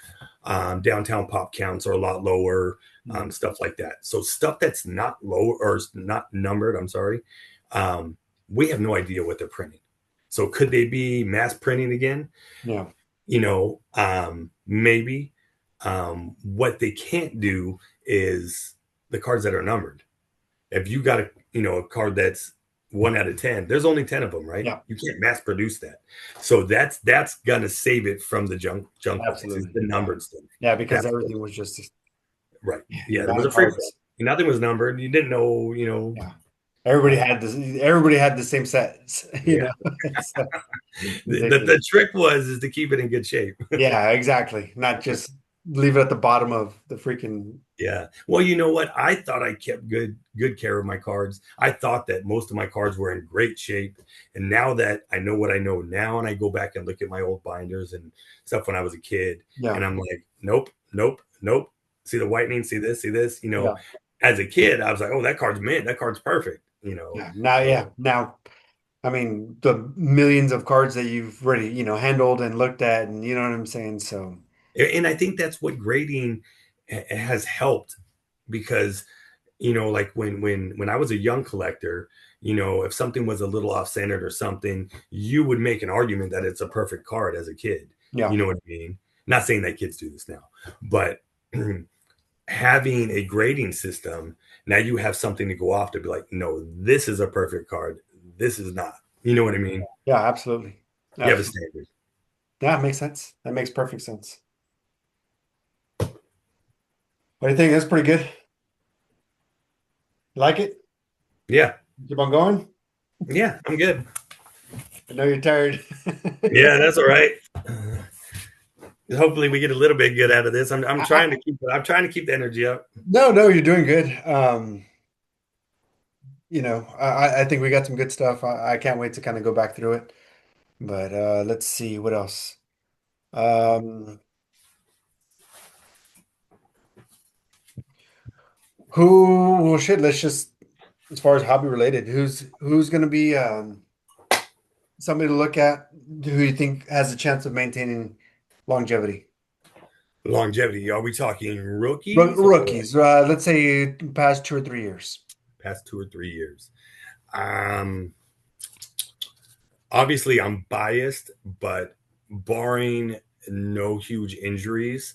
Downtown pop counts are a lot lower, Yeah. stuff like that. So stuff that's not low or not numbered, I'm sorry, um, we have no idea what they're printing. So could they be mass printing again? Yeah. Maybe. What they can't do is the cards that are numbered. If you got a card that's 1 out of 10, there's only 10 of them, right? Yeah. You can't mass produce that. So that's gonna save it from the junk box. It's Absolutely. the Yeah. numbered stuff. Yeah. Because That's everything was just right. the Yeah, there amount was of a free for all. cards. Nothing was numbered. You didn't know. Yeah. Everybody Uh, had this. Everybody had the same sets, you yeah. know. So The, they the just, the trick is to keep it in good shape. yeah, exactly. Not just leave it at the bottom of the freaking, Yeah. Well, you know what? I thought I kept good care of my cards. I thought that most of my cards were in great shape. And now that I know what I know now, and I go back and look at my old binders and stuff when I was a kid, yeah, and I'm like, nope, nope, nope. See the whitening, see this, see this. yeah, As a kid, I was like, oh, that card's mint, that card's perfect. yeah. Now, So yeah, now, I mean, the millions of cards that you've already, handled and looked at, and you know what I'm saying? So, and I think that's what grading has helped because like when I was a young collector, if something was a little off centered or something, you would make an argument that it's a perfect card as a kid. yeah, You know what I mean? Not saying that kids do this now, but having a grading system, now you have something to go off to be like, no, this is a perfect card. This is not. You know what I mean? yeah, absolutely. You have a Absolutely. standard. Yeah, it makes sense. That makes perfect sense. What do you think? That's pretty good. You like it? Yeah. Keep on going? Yeah, I'm good. I know you're tired. Yeah, that's all right. Hopefully we get a little bit good out of this. I'm I, trying I, to keep the energy up. no, no, you're doing good. I think we got some good stuff. I can't wait to kind of go back through it. But let's see what else. Um, well, shit, let's just, as far as hobby related, who's going to be somebody to look at who you think has a chance of maintaining longevity? Longevity. Are we talking rookies or Rookies, let's say past 2 or 3 years. past 2 or 3 years? Um, Obviously, I'm biased, but barring no huge injuries,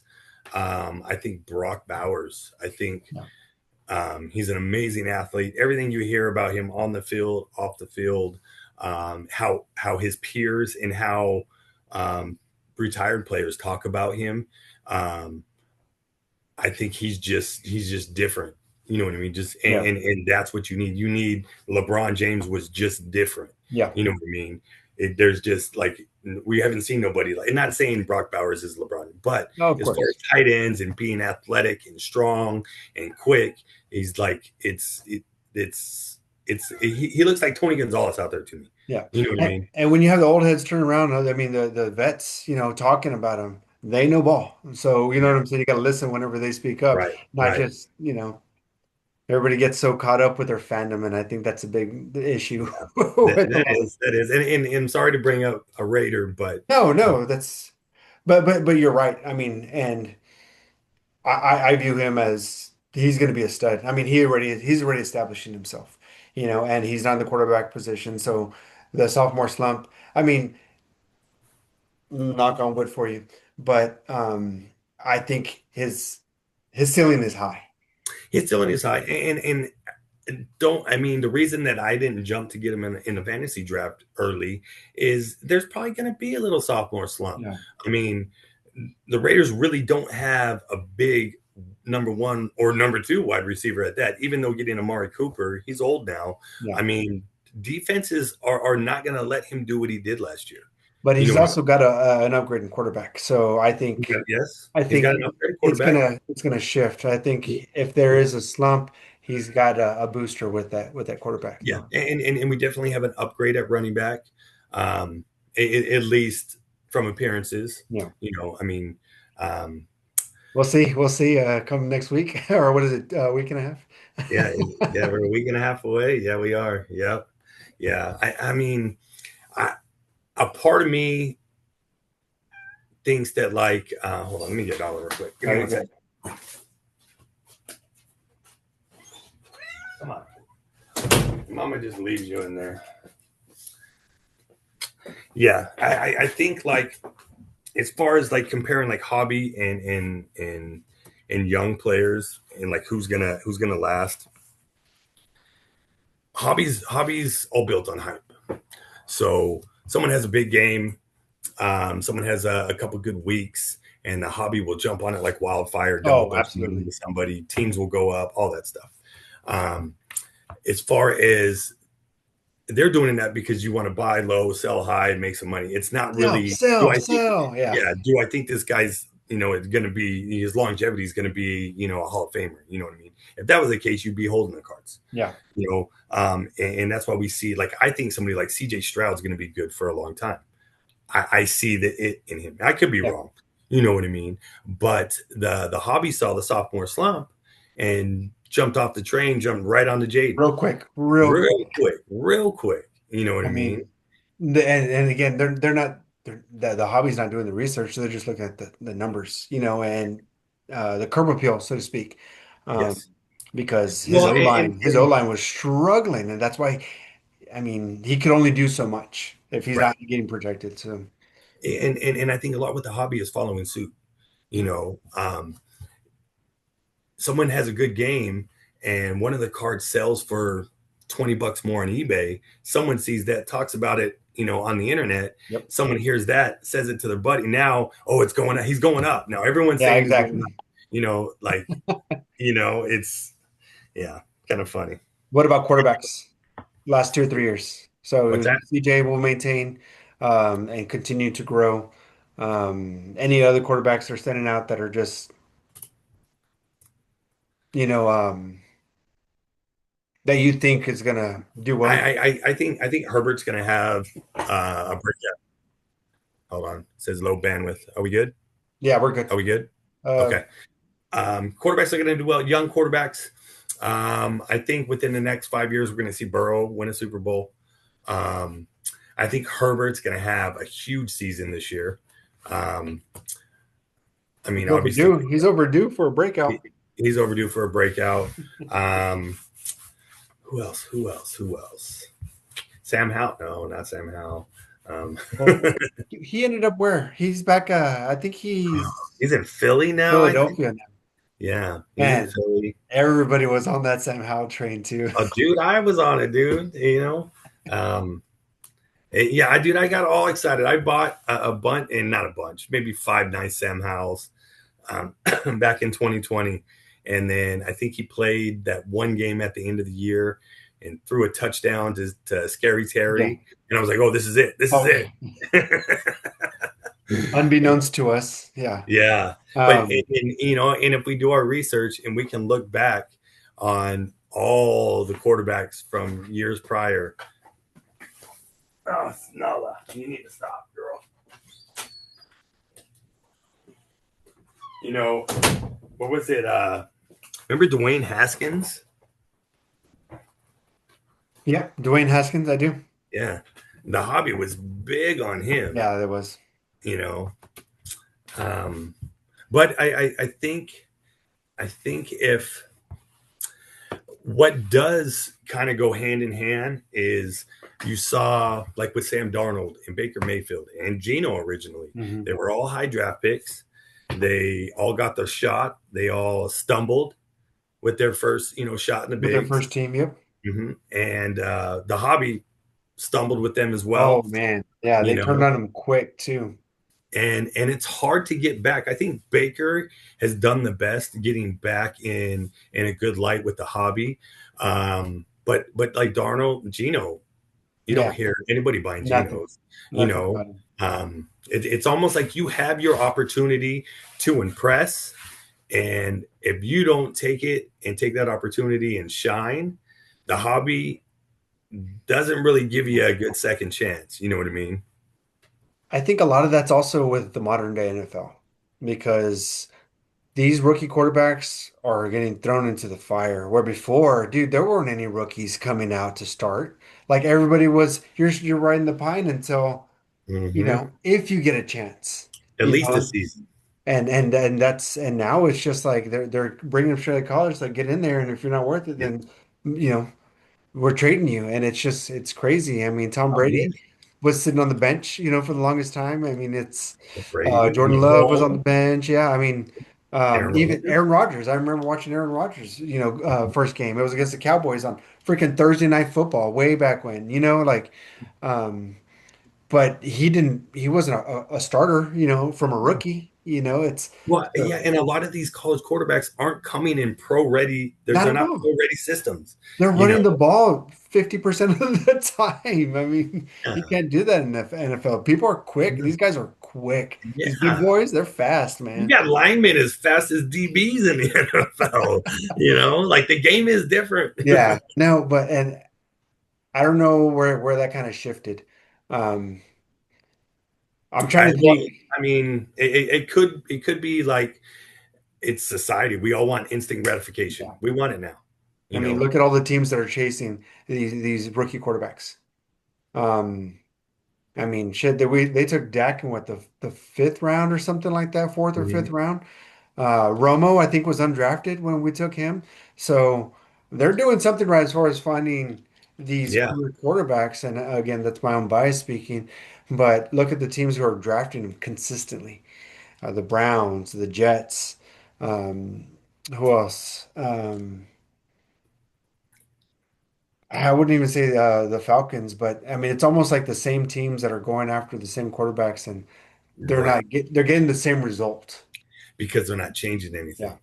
I think Brock Bowers. I think Yeah, he's an amazing athlete. Everything you hear about him on the field, off the field, how his peers and how um, retired players talk about him. Um, I think he's just different. You know what I mean? Just yeah, and that's what you need. You need LeBron James was just different. yeah. You know what I mean? There's just like we haven't seen nobody like. And not saying Brock Bowers is LeBron, but No, of as far as course. tight ends and being athletic and strong and quick, he's like he looks like Tony Gonzalez out there to me. Yeah. You know what I And, mean? and when you have the old heads turn around, I mean, the vets, talking about them, they know ball. So, you know Yeah. what I'm saying? You got to listen whenever they speak up, Right. not Right. just, everybody gets so caught up with their fandom. And I think that's a big issue Yeah. That, with a that lot of, is that is, and I'm sorry to bring up a Raider, but no, uh, no, but you're right. I mean, and I view him as he's going to be a stud. I mean, he's already establishing himself, and he's not in the quarterback position. So the sophomore slump, I mean, knock on wood for you. But I think his ceiling is high. he's still in his high. And don't I mean the reason that I didn't jump to get him in the fantasy draft early is there's probably going to be a little sophomore slump. Yeah, I mean, the Raiders really don't have a big number one or number two wide receiver at that. Even though getting Amari Cooper, he's old now. yeah. I mean, defenses are not going to let him do what he did last year. But You he's know what I also got an upgrading quarterback. So I mean? think Yes, I he's got think an upgraded it's quarterback. gonna shift. I think if there is a slump, he's got a booster with that quarterback. Yeah, and we definitely have an upgrade at running back, at least from appearances. Yeah. I mean, um, We'll see. We'll see. Come next week, or what is it? A week and a Yeah, half. yeah, we're a week and a half away. Yeah, we are. Yep. Yeah. I mean, I, a part of me thinks that like, hold on, let me get Dollar real quick. Give Oh, me you're one second. good. Come on. Mama just leaves you in there. Yeah, I think like as far as like comparing like hobby and young players and like who's gonna last. Hobbies all built on hype. So someone has a big game, someone has a couple good weeks, and the hobby will jump on it like wildfire, dump a Oh, bunch of money absolutely. into somebody, teams will go up, all that stuff. Um, as far as they're doing that because you want to buy low, sell high, and make some money. It's not Sell, really. Do sell, I think? sell. Yeah. Yeah. Do I think this guy's going to be his longevity is going to be a Hall of Famer? You know what I mean? If that was the case, you'd be holding the cards. Yeah. And that's why we see like I think somebody like CJ Stroud's going to be good for a long time. I see the it in him. I could be Yeah. wrong. You know what I mean? But the hobby saw the sophomore slump and jumped off the train, jumped right on to Jaden Real quick, real real quick. quick, real quick. You know what I I mean? mean, and again, they're not the hobby's not doing the research. They're just looking at the numbers, and the curb appeal, so to speak. Um, Yes. because his Well, O and, line, his O and line was struggling, and that's why. I mean, he could only do so much if he's right, not getting protected. So and I think a lot with the hobby is following suit. You know, someone has a good game, and one of the cards sells for $20 more on eBay. Someone sees that, talks about it, on the internet. yep. Someone hears that, says it to their buddy. Now, oh, it's going up. He's going up. Now everyone's Yeah, saying he's going up. exactly. Like, it's yeah, kind of funny. What about quarterbacks? Last 2 or 3 years. What's So that? CJ will maintain and continue to grow. Any other quarterbacks are standing out that are just, you know, that you think is gonna do well? I think Herbert's going to have a breakout. Hold on, it says low bandwidth. Are we good? Yeah, we're good. Are we good? Uh, Okay. Quarterbacks are going to do well. Young quarterbacks. I think within the next 5 years, we're going to see Burrow win a Super Bowl. Um, I think Herbert's going to have a huge season this year. Um, I mean, he's obviously, overdue. He's overdue for a breakout. he's overdue for a breakout. Um, who else? Who else? Who else? Sam Howell? No, not Sam Howell. Um, Well, he ended up where? He's back. I think he's he's in Philly now, I think. Philadelphia now. Yeah, he's in Man, Philly. everybody was on that Sam Howell train too. Oh, dude, I was on it, dude. Um, yeah, dude, I got all excited. I bought a bunch, and not a bunch, maybe five nice Sam Howells um, back in 2020. And then I think he played that one game at the end of the year and threw a touchdown to Scary Yeah. Terry. And I was like, oh, this is it. This is Oh, it. unbeknownst to us. Yeah. Yeah. But, Um, and if we do our research and we can look back on all the quarterbacks from years prior. Oh, Nala, you need to stop, girl. What was it? Remember Dwayne Haskins? yeah, Dwayne Haskins, I do. Yeah, the hobby was big on him. Yeah, there was. You know, um, but I think if what does kind of go hand in hand is you saw like with Sam Darnold and Baker Mayfield and Geno originally, Hmm. they were all high draft picks. They all got their shot. They all stumbled with their first, shot in the With their bigs. first team, yep. And the hobby stumbled with them as Oh well. man, yeah, You they turned know, on him quick too. and it's hard to get back. I think Baker has done the best getting back in a good light with the hobby. But like Darnold, Geno, you don't Yeah, hear anybody buying nothing, Genos. You nothing know, about him. it's almost like you have your opportunity to impress, and if you don't take it and take that opportunity and shine, the hobby doesn't really give you a good second chance. You know what I mean? I think a lot of that's also with the modern day NFL because these rookie quarterbacks are getting thrown into the fire. Where before, dude, there weren't any rookies coming out to start. Like everybody was, you're riding the pine until, Hmm. if you get a chance, At you least a know. season. And now it's just like they're bringing them straight out of college, like get in there, and if you're not worth it, Yep. then you know we're trading you. And it's crazy. I mean, Tom Oh yeah, Brady was sitting on the bench, for the longest time. I mean, it's Brady, Jordan Love was on the Mahomes, bench. Yeah, I mean, Aaron even Rodgers. Aaron Rodgers. I remember watching Aaron Rodgers, first game. It was against the Cowboys on freaking Thursday Night Football way back when, like, um, but he wasn't a starter, from a rookie, it's Well, yeah, so and a lot of these college quarterbacks aren't coming in pro ready. not They're at not all. pro ready systems. They're You know, running the ball 50% of the time. I mean, you yeah, can't do that in the NFL. People are quick. These guys are quick. These big yeah. boys, they're fast, You man. got linemen as fast as DBs in the NFL. Like the game is different. Yeah. No, and I don't know where that kind of shifted. Um, I'm trying to Well, think. I mean, it could be like it's society. We all want instant gratification. Yeah. We want it now. I You mean, know. look at all the teams that are chasing these rookie quarterbacks. Um, I mean, shit, they took Dak in what the fifth round or something like that, fourth or fifth Mhm. round. Romo, I think, was undrafted when we took him. So they're doing something right as far as finding these Yeah, career quarterbacks. And again, that's my own bias speaking. But look at the teams who are drafting them consistently. The Browns, the Jets. Um, who else? I wouldn't even say the Falcons, but I mean, it's almost like the same teams that are going after the same quarterbacks, and right. they're getting the same result. Because they're not changing Yeah. anything.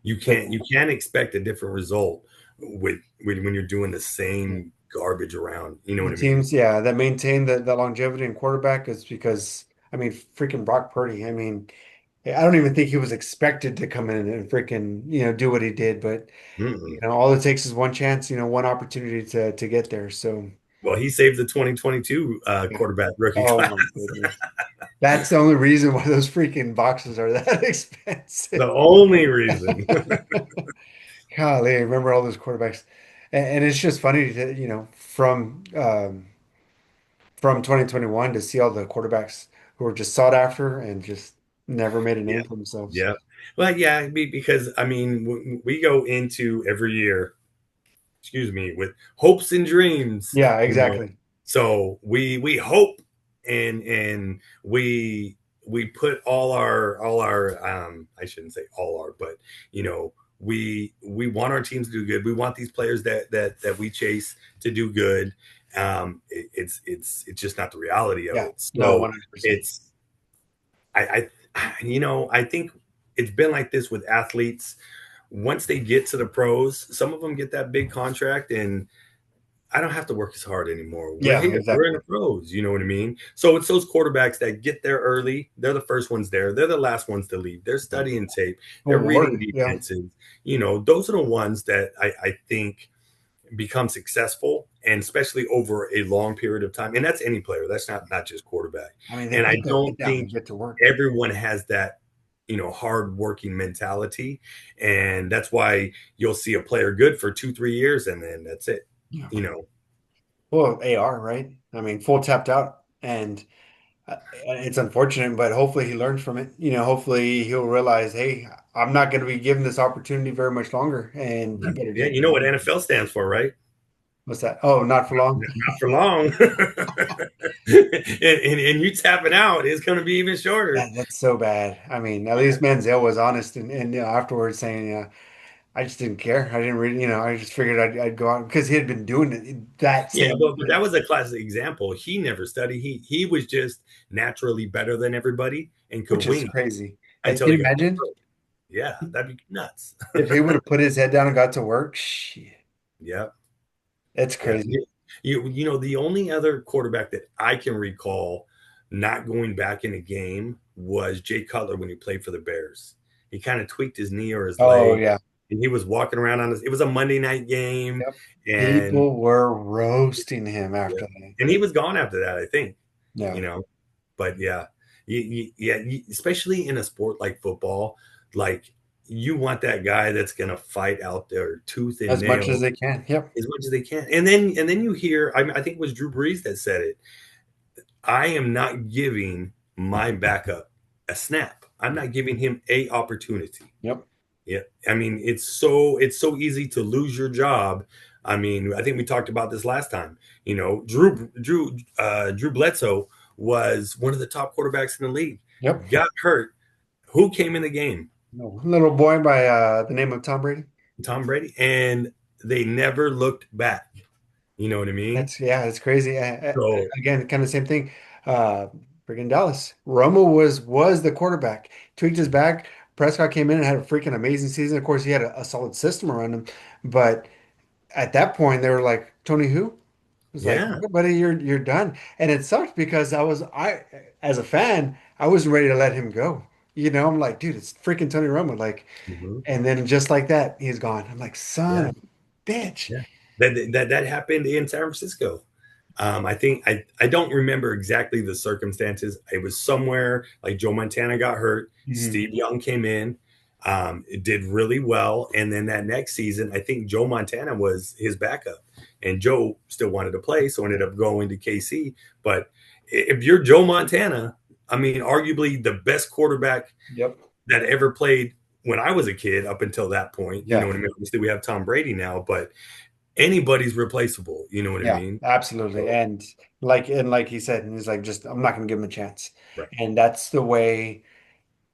The You can't expect a different result with when you're doing the yeah. same garbage around. You know The what I mean? teams, yeah, that maintain the longevity in quarterback is because, I mean, freaking Brock Purdy. I mean, I don't even think he was expected to come in and freaking, do what he did, but Mm-mm. all it takes is one chance, one opportunity to get there. So, Well, he saved the 2022 yeah. quarterback rookie Oh class. my goodness. That's the only reason why those freaking boxes are that The expensive. only reason. Golly, I remember all those quarterbacks. And it's just funny to, from 2021 to see all the quarterbacks who were just sought after and just never made a Yeah, name for themselves. yeah. Well, yeah, because I mean, we go into every year, excuse me, with hopes and dreams, Yeah, you know. exactly. So we hope and we put all our I shouldn't say all our, but we want our teams to do good. We want these players that we chase to do good. It's just not the reality of Yeah, it. no, So 100%. it's I think it's been like this with athletes. Once they get to the pros, some of them get that big contract, and I don't have to work as hard anymore. We're Yeah, here. We're in exactly. the pros. You know what I mean? So it's those quarterbacks that get there early. They're the first ones there. They're the last ones to leave. They're Yeah. studying tape. They're reading Award. Yeah. defenses. Those are the ones that I think become successful, and especially over a long period of time. And that's any player. That's not just quarterback. I mean, they And I put their head don't down think and get to work. everyone has that hard working mentality, and that's why you'll see a player good for 2 3 years and then that's it. Yeah. you know Well, AR, right? I mean, full tapped out. And it's unfortunate, but hopefully he learns from it. Hopefully he'll realize, hey, I'm not going to be given this opportunity very much longer, and you better yeah, just you know what NFL stands for, right? what's that? Oh, not for long. Not for long. And you tapping out is going to be even shorter. That's so bad. I mean, at least Yeah. Manziel was honest and afterwards saying, I just didn't care. I didn't really, I just figured I'd go out because he had been doing it that Yeah, same but that thing, was a classic example. He never studied. He was just naturally better than everybody and could which is wing it crazy. Can until you he got to the imagine pro. Yeah, that'd be nuts. if he would have put his head down and got to work? Shit, Yeah. it's Yeah. crazy. The only other quarterback that I can recall not going back in a game was Jay Cutler when he played for the Bears. He kind of tweaked his knee or his Oh leg, yeah. and he was walking around on this. It was a Monday night game, Yep. and People were roasting him yeah, after that. and he was gone after that, I think. You Yeah. know, but yeah, especially in a sport like football, like you want that guy that's going to fight out there tooth and As much as nail they can. Yep. as much as they can. And then you hear, I think it was Drew Brees that said it. I am not giving my backup a snap. I'm not giving him a opportunity. Yep. Yeah, I mean it's so easy to lose your job. I mean, I think we talked about this last time. Drew Bledsoe was one of the top quarterbacks in the league. Yep. Got hurt. Who came in the game? No. Little boy by the name of Tom Brady. Tom Brady, and they never looked back. You know what I mean? That's yeah, it's crazy. So Again, kind of same thing. Uh, Friggin' Dallas. Romo was the quarterback. Tweaked his back. Prescott came in and had a freaking amazing season. Of course, he had a solid system around him. But at that point, they were like, Tony who? It was like, yeah. "Yeah, buddy, you're done." And it sucked because I as a fan, I wasn't ready to let him go. I'm like, dude, it's freaking Tony Romo. Like, Mhm. and then just like that, he's gone. I'm like, son Yeah. of a bitch. Yeah. That happened in San Francisco. I think I don't remember exactly the circumstances. It was somewhere like Joe Montana got hurt. Mhm. Steve Young came in. It did really well, and then that next season, I think Joe Montana was his backup, and Joe still wanted to play, so ended up going to KC. But if you're Joe Montana, I mean, arguably the best quarterback Yep. that ever played when I was a kid up until that point. You know Yeah. what I mean? Obviously, we have Tom Brady now, but anybody's replaceable. You know what I Yeah, mean? absolutely. So, And like he said, he's like, just I'm not gonna give him a chance. right, And that's the way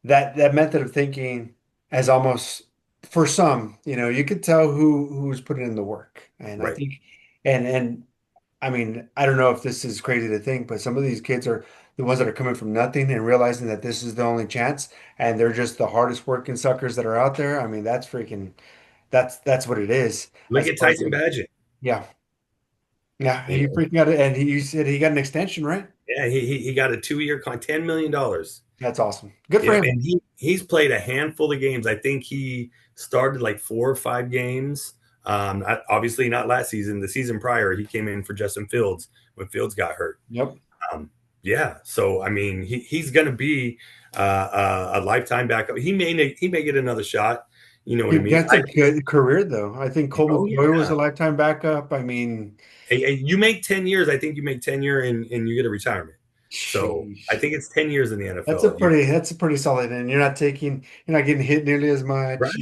that method of thinking has almost for some, you could tell who's putting in the work. And I right. think and I mean, I don't know if this is crazy to think, but some of these kids are the ones that are coming from nothing and realizing that this is the only chance and they're just the hardest working suckers that are out there. I mean, that's what it is Look as at far as Tyson Badgett. yeah. Yeah, You he know, freaking out and you said he got an extension, right? yeah, he got a 2 year con, $10 million. That's awesome. Good for Yeah, him. and he's played a handful of games. I think he started like 4 or 5 games. Obviously not last season. The season prior, he came in for Justin Fields when Fields got hurt. Yep. Yeah, so I mean, he's going to be a lifetime backup. He may get another shot. You know what I Dude, mean? that's a good career, though. I think Colt Oh McCoy was yeah. a lifetime backup. I mean, Hey, you make 10 years. I think you make tenure and you get a retirement. So I sheesh. think it's 10 years in the That's a NFL. pretty that's a pretty solid, and you're not getting hit nearly as much. Right.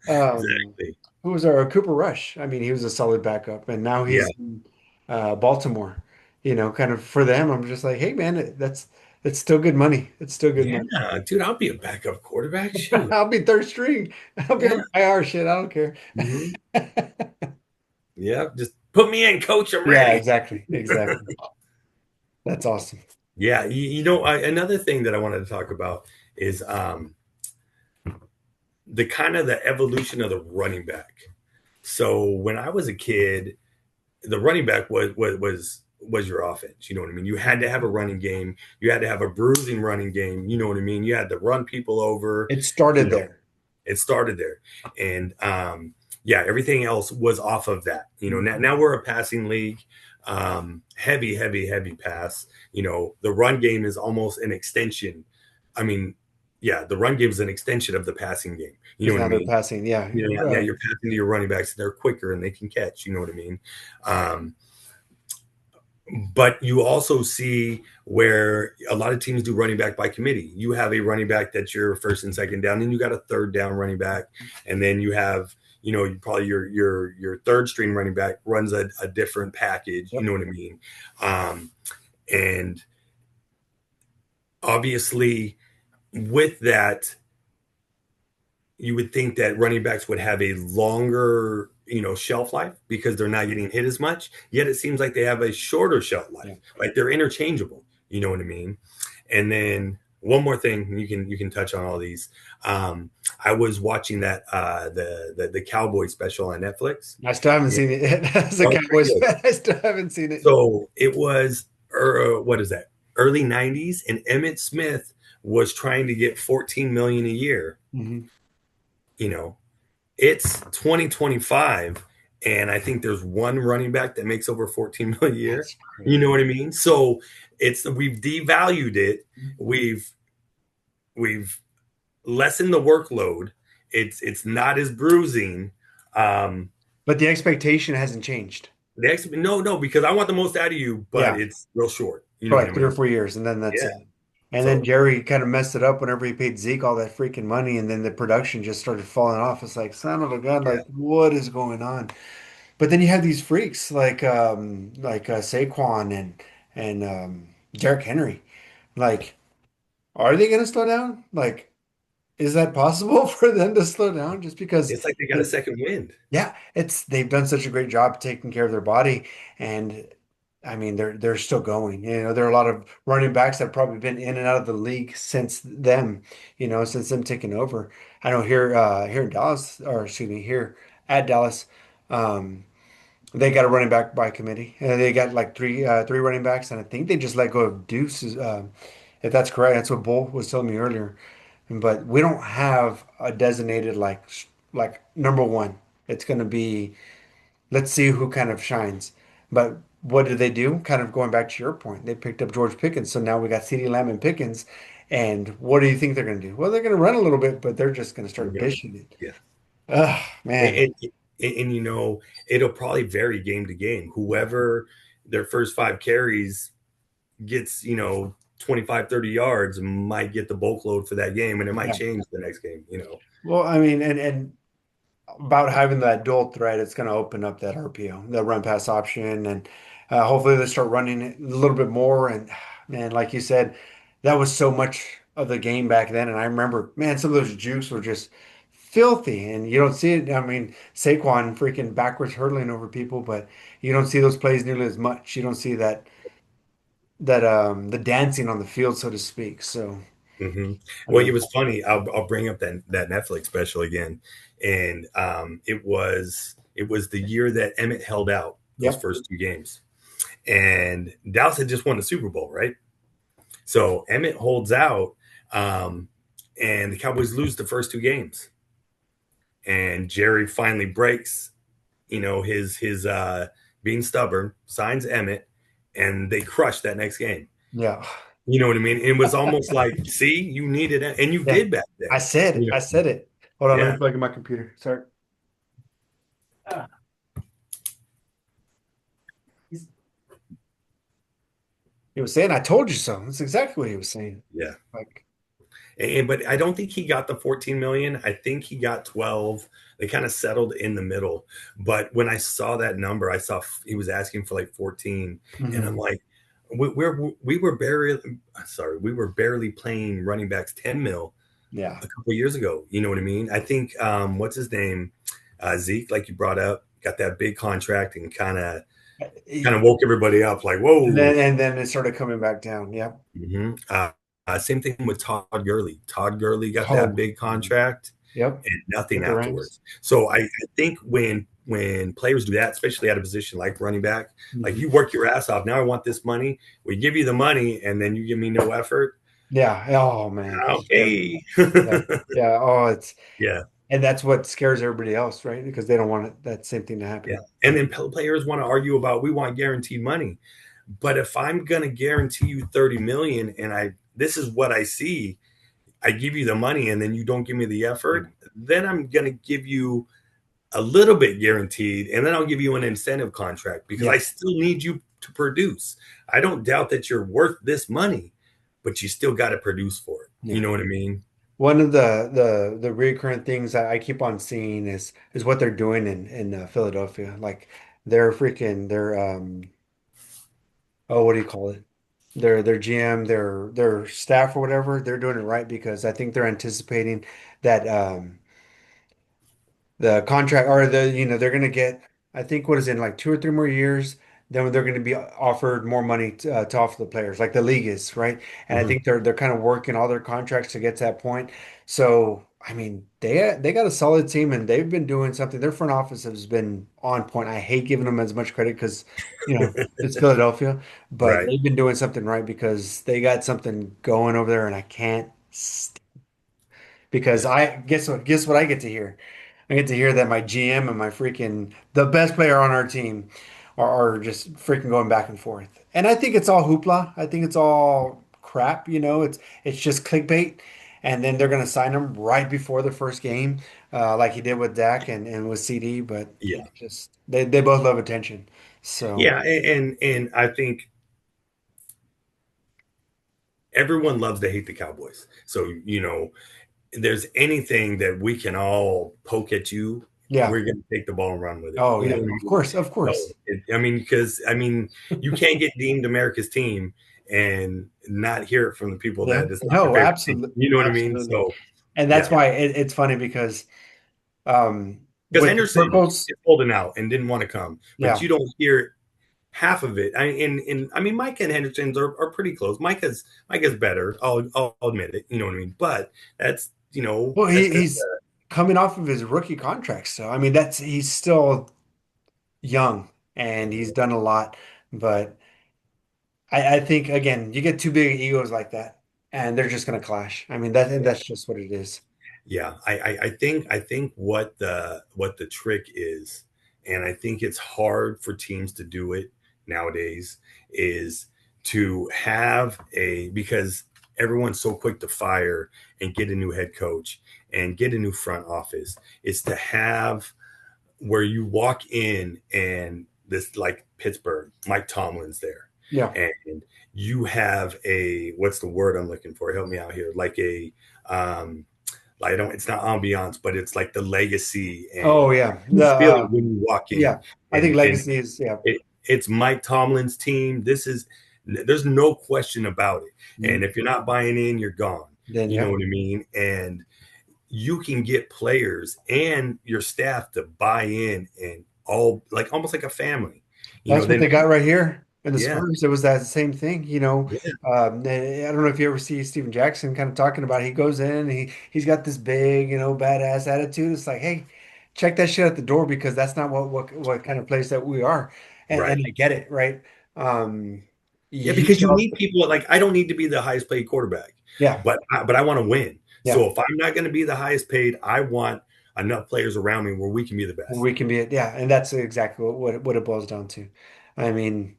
Um, Exactly. who was our Cooper Rush? I mean, he was a solid backup, and now Yeah. he's in Baltimore. Kind of for them, I'm just like, hey man, that's still good money. It's still good money. Yeah, dude, I'll be a backup quarterback. Shoot. I'll be third string. I'll be Yeah. on IR shit. I don't care. Hmm. Yeah. Just put me in, coach. I'm Yeah, ready. exactly. Exactly. That's awesome. Yeah. Another thing that I wanted to talk about is the kind of the evolution of the running back. So when I was a kid, the running back was your offense. You know what I mean? You had to have a running game. You had to have a bruising running game. You know what I mean? You had to run people over. It You started know, there. it started there, and yeah, everything else was off of that. Mhm. Now we're a passing league. Heavy, heavy, heavy pass. The run game is almost an extension. I mean, yeah, the run game is an extension of the passing game. You know Because what I now they're mean? passing. Yeah. Yeah, you're passing to your running backs. They're quicker and they can catch. You know what I mean? Um, but you also see where a lot of teams do running back by committee. You have a running back that's your first and second down, then you got a third down running back, and then you have you probably your third string running back runs a different package. You Yep. know what I mean? And obviously, with that, you would think that running backs would have a longer shelf life because they're not getting hit as much, yet it seems like they have a shorter shelf Yeah. life, like they're interchangeable. You know what I mean? And then one more thing, you can touch on all these. I was watching that the Cowboy special on Netflix. I still haven't Yeah. seen it yet. As a Oh, pretty Cowboys good. fan, I still haven't seen it. So it was what is that, early 90s, and Emmett Smith was trying to get 14 million a year. Mhm. you know It's 2025, and I think there's one running back that makes over 14 million a year. That's You know crazy. what I mean? So we've devalued it. We've lessen the workload. It's not as bruising. Um, But the expectation hasn't changed. no, because I want the most out of you, but Yeah, it's real short. You for know what I like three or mean? 4 years, and then that's Yeah. it. And then So Jerry kind of messed it up whenever he paid Zeke all that freaking money, and then the production just started falling off. It's like, son of a gun, yeah, like what is going on? But then you have these freaks like Saquon and Derrick Henry. Like, are they going to slow down? Like, is that possible for them to slow down just because it's like they got a they, second wind. yeah, it's they've done such a great job taking care of their body, and I mean they're still going. You know, there are a lot of running backs that have probably been in and out of the league since them, since them taking over. I know here in Dallas, or excuse me, here at Dallas, um, they got a running back by committee, and they got like three running backs, and I think they just let go of Deuce. If that's correct, that's what Bull was telling me earlier. But we don't have a designated like number one. It's going to be let's see who kind of shines. But what did they do? Kind of going back to your point, they picked up George Pickens. So now we got CeeDee Lamb and Pickens. And what do you think they're going to do? Well, they're going to run a little bit, but they're just going to We're start gonna, dishing it. yeah, Ugh, man. and, and you know it'll probably vary game to game. Whoever their first five carries gets, 25, 30 yards might get the bulk load for that game, and it might Yeah. change the next game. Well, I mean, and about having that dual threat, it's going to open up that RPO, the run pass option, and hopefully they start running it a little bit more. And man, like you said, that was so much of the game back then. And I remember, man, some of those jukes were just filthy, and you don't see it. I mean, Saquon freaking backwards hurdling over people, but you don't see those plays nearly as much. You don't see that the dancing on the field, so to speak. So hmm I Well, don't it know. was funny. I'll bring up that Netflix special again, and it was the year that Emmett held out those Yep. first two games, and Dallas had just won the Super Bowl, right? So Emmett holds out, um, and the Cowboys lose the first two games, and Jerry finally breaks, his being stubborn, signs Emmett, and they crush that next game. Yeah. You know what I mean? It was almost like, see, you needed it, and you Yeah. did back I then. said it. You I know, said it. Hold on, let yeah, me plug in my computer. Sorry. He's- He was saying, I told you so. That's exactly what he was saying. yeah. Like, And but I don't think he got the 14 million. I think he got 12. They kind of settled in the middle. But when I saw that number, I saw he was asking for like 14, and I'm mhm. like, we were barely sorry, we were barely playing running backs 10 mil Yeah. a couple of years ago. You know what I mean? I think what's his name, Zeke, like you brought up, got that big contract and kind of woke everybody up. Like, And whoa. then it started coming back down. Yep. Same thing with Todd Gurley. Todd Gurley got that Oh, big contract yep. and nothing With the Rams. afterwards. So I think when players do that, especially at a position like running back, like Mhm. you work your ass off. Now I want this money. We give you the money, and then you give me no effort. Yeah. Oh man. Yep. Okay. Yep. Yeah. Oh, Yeah. and that's what scares everybody else, right? Because they don't want that same thing to Yeah. happen. And then players want to argue about we want guaranteed money. But if I'm gonna guarantee you 30 million and I this is what I see, I give you the money and then you don't give me the Yeah. effort, then I'm gonna give you a little bit guaranteed, and then I'll give you an incentive contract because I Yeah. still need you to produce. I don't doubt that you're worth this money, but you still got to produce for it. You Yeah. know what I mean? One of the recurrent things that I keep on seeing is what they're doing in Philadelphia. Like they're oh, what do you call it? Their GM, their staff or whatever, they're doing it right because I think they're anticipating that the contract or they're going to get I think what is in like 2 or 3 more years then they're going to be offered more money to offer the players like the league is right and I Mhm. think they're kind of working all their contracts to get to that point so I mean they got a solid team and they've been doing something their front office has been on point. I hate giving them as much credit because it's Philadelphia but Right. they've been doing something right because they got something going over there and I can't because I guess what I get to hear. I get to hear that my GM and my freaking the best player on our team are just freaking going back and forth. And I think it's all hoopla. I think it's all crap, it's just clickbait. and then they're gonna sign him right before the first game, like he did with Dak and with CD. But Yeah. it just they both love attention. So Yeah, and I think everyone loves to hate the Cowboys. So, there's anything that we can all poke at you, yeah. we're going to take the ball and run with it. Oh You know yeah. what I Of mean? course. Of So, course. because you can't get deemed America's team and not hear it from the people Yeah. that it's not their No, favorite team. absolutely. You know what I mean? Absolutely. So, And that's yeah, why it's funny because because with the Henderson purples, is holding out and didn't want to come, but yeah. you don't hear half of it. I mean, Micah and Henderson's are pretty close. Micah's better. I'll admit it. You know what I mean? But that's Well, that's because he's coming off of his rookie contract still. I mean, that's he's still young and he's done a lot. But I think again, you get two big egos like that, and they're just gonna clash. I mean, that's just what it is. yeah. I think what the trick is, and I think it's hard for teams to do it nowadays, is to have a because everyone's so quick to fire and get a new head coach and get a new front office. Is to have where you walk in and this like Pittsburgh, Mike Tomlin's there, Yeah. and you have a what's the word I'm looking for? Help me out here. Like a like I don't it's not ambiance, but it's like the legacy Oh and yeah. you feel it when you walk in. Yeah. I think And legacy is yeah. it's Mike Tomlin's team. There's no question about it. And if you're not buying in, you're gone. Then You know yeah. what I mean? And you can get players and your staff to buy in and all like almost like a family. That's what Then they got right here in the yeah, Spurs. It was that same thing, yeah, I don't know if you ever see Steven Jackson kind of talking about it. He goes in, he's got this big, badass attitude. It's like, hey, check that shit at the door because that's not what kind of place that we are. And right. I get it, right? Yeah, You because you still, need people like I don't need to be the highest paid quarterback, yeah, but I want to win. yeah. So if I'm not going to be the highest paid, I want enough players around me where we can be the best. We can be, yeah, and that's exactly what it boils down to. I mean,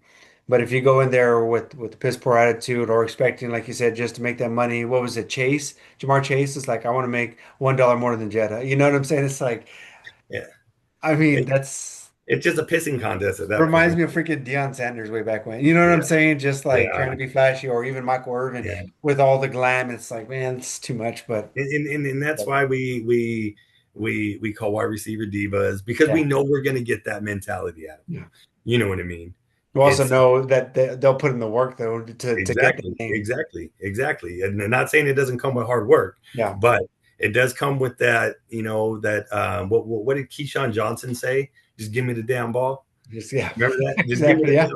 but if you go in there with the piss poor attitude or expecting, like you said, just to make that money, what was it, Chase? Jamar Chase is like, I want to make $1 more than Jetta. You know what I'm saying? It's like, Yeah, I mean, it, that's it's just a pissing contest at that reminds point. me of freaking Deion Sanders way back when. You know what I'm Yeah, saying? Just like yeah, trying to be flashy, or even Michael Irvin yeah. with all the glam. It's like, man, it's too much. And that's But why we call wide receiver divas because we yeah, know we're going to get that mentality out of them. yeah. You know what I mean? You also It's know that they'll put in the work though to get the exactly, name. exactly, exactly. And I'm not saying it doesn't come with hard work, Yeah. but it does come with that. That what did Keyshawn Johnson say? Just give me the damn ball. Just yeah, Remember that? Just give me exactly. the Yeah,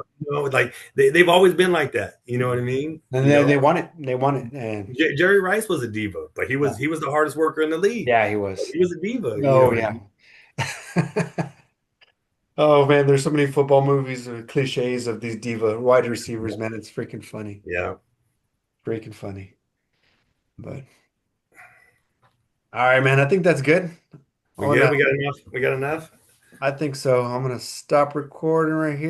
like they've always been like that. You know what I mean? and they won it. They won it, and Jerry Rice was a diva, but he was yeah, he was the hardest worker in the league. yeah, he was. He was a diva. You know Oh what I yeah. mean? Oh man, there's so many football movies or cliches of these diva wide receivers. Man, it's freaking funny, Yeah. freaking funny. But all right, man, I think that's good. I We wanna, good? We got enough? We got enough? I think so. I'm gonna stop recording right here.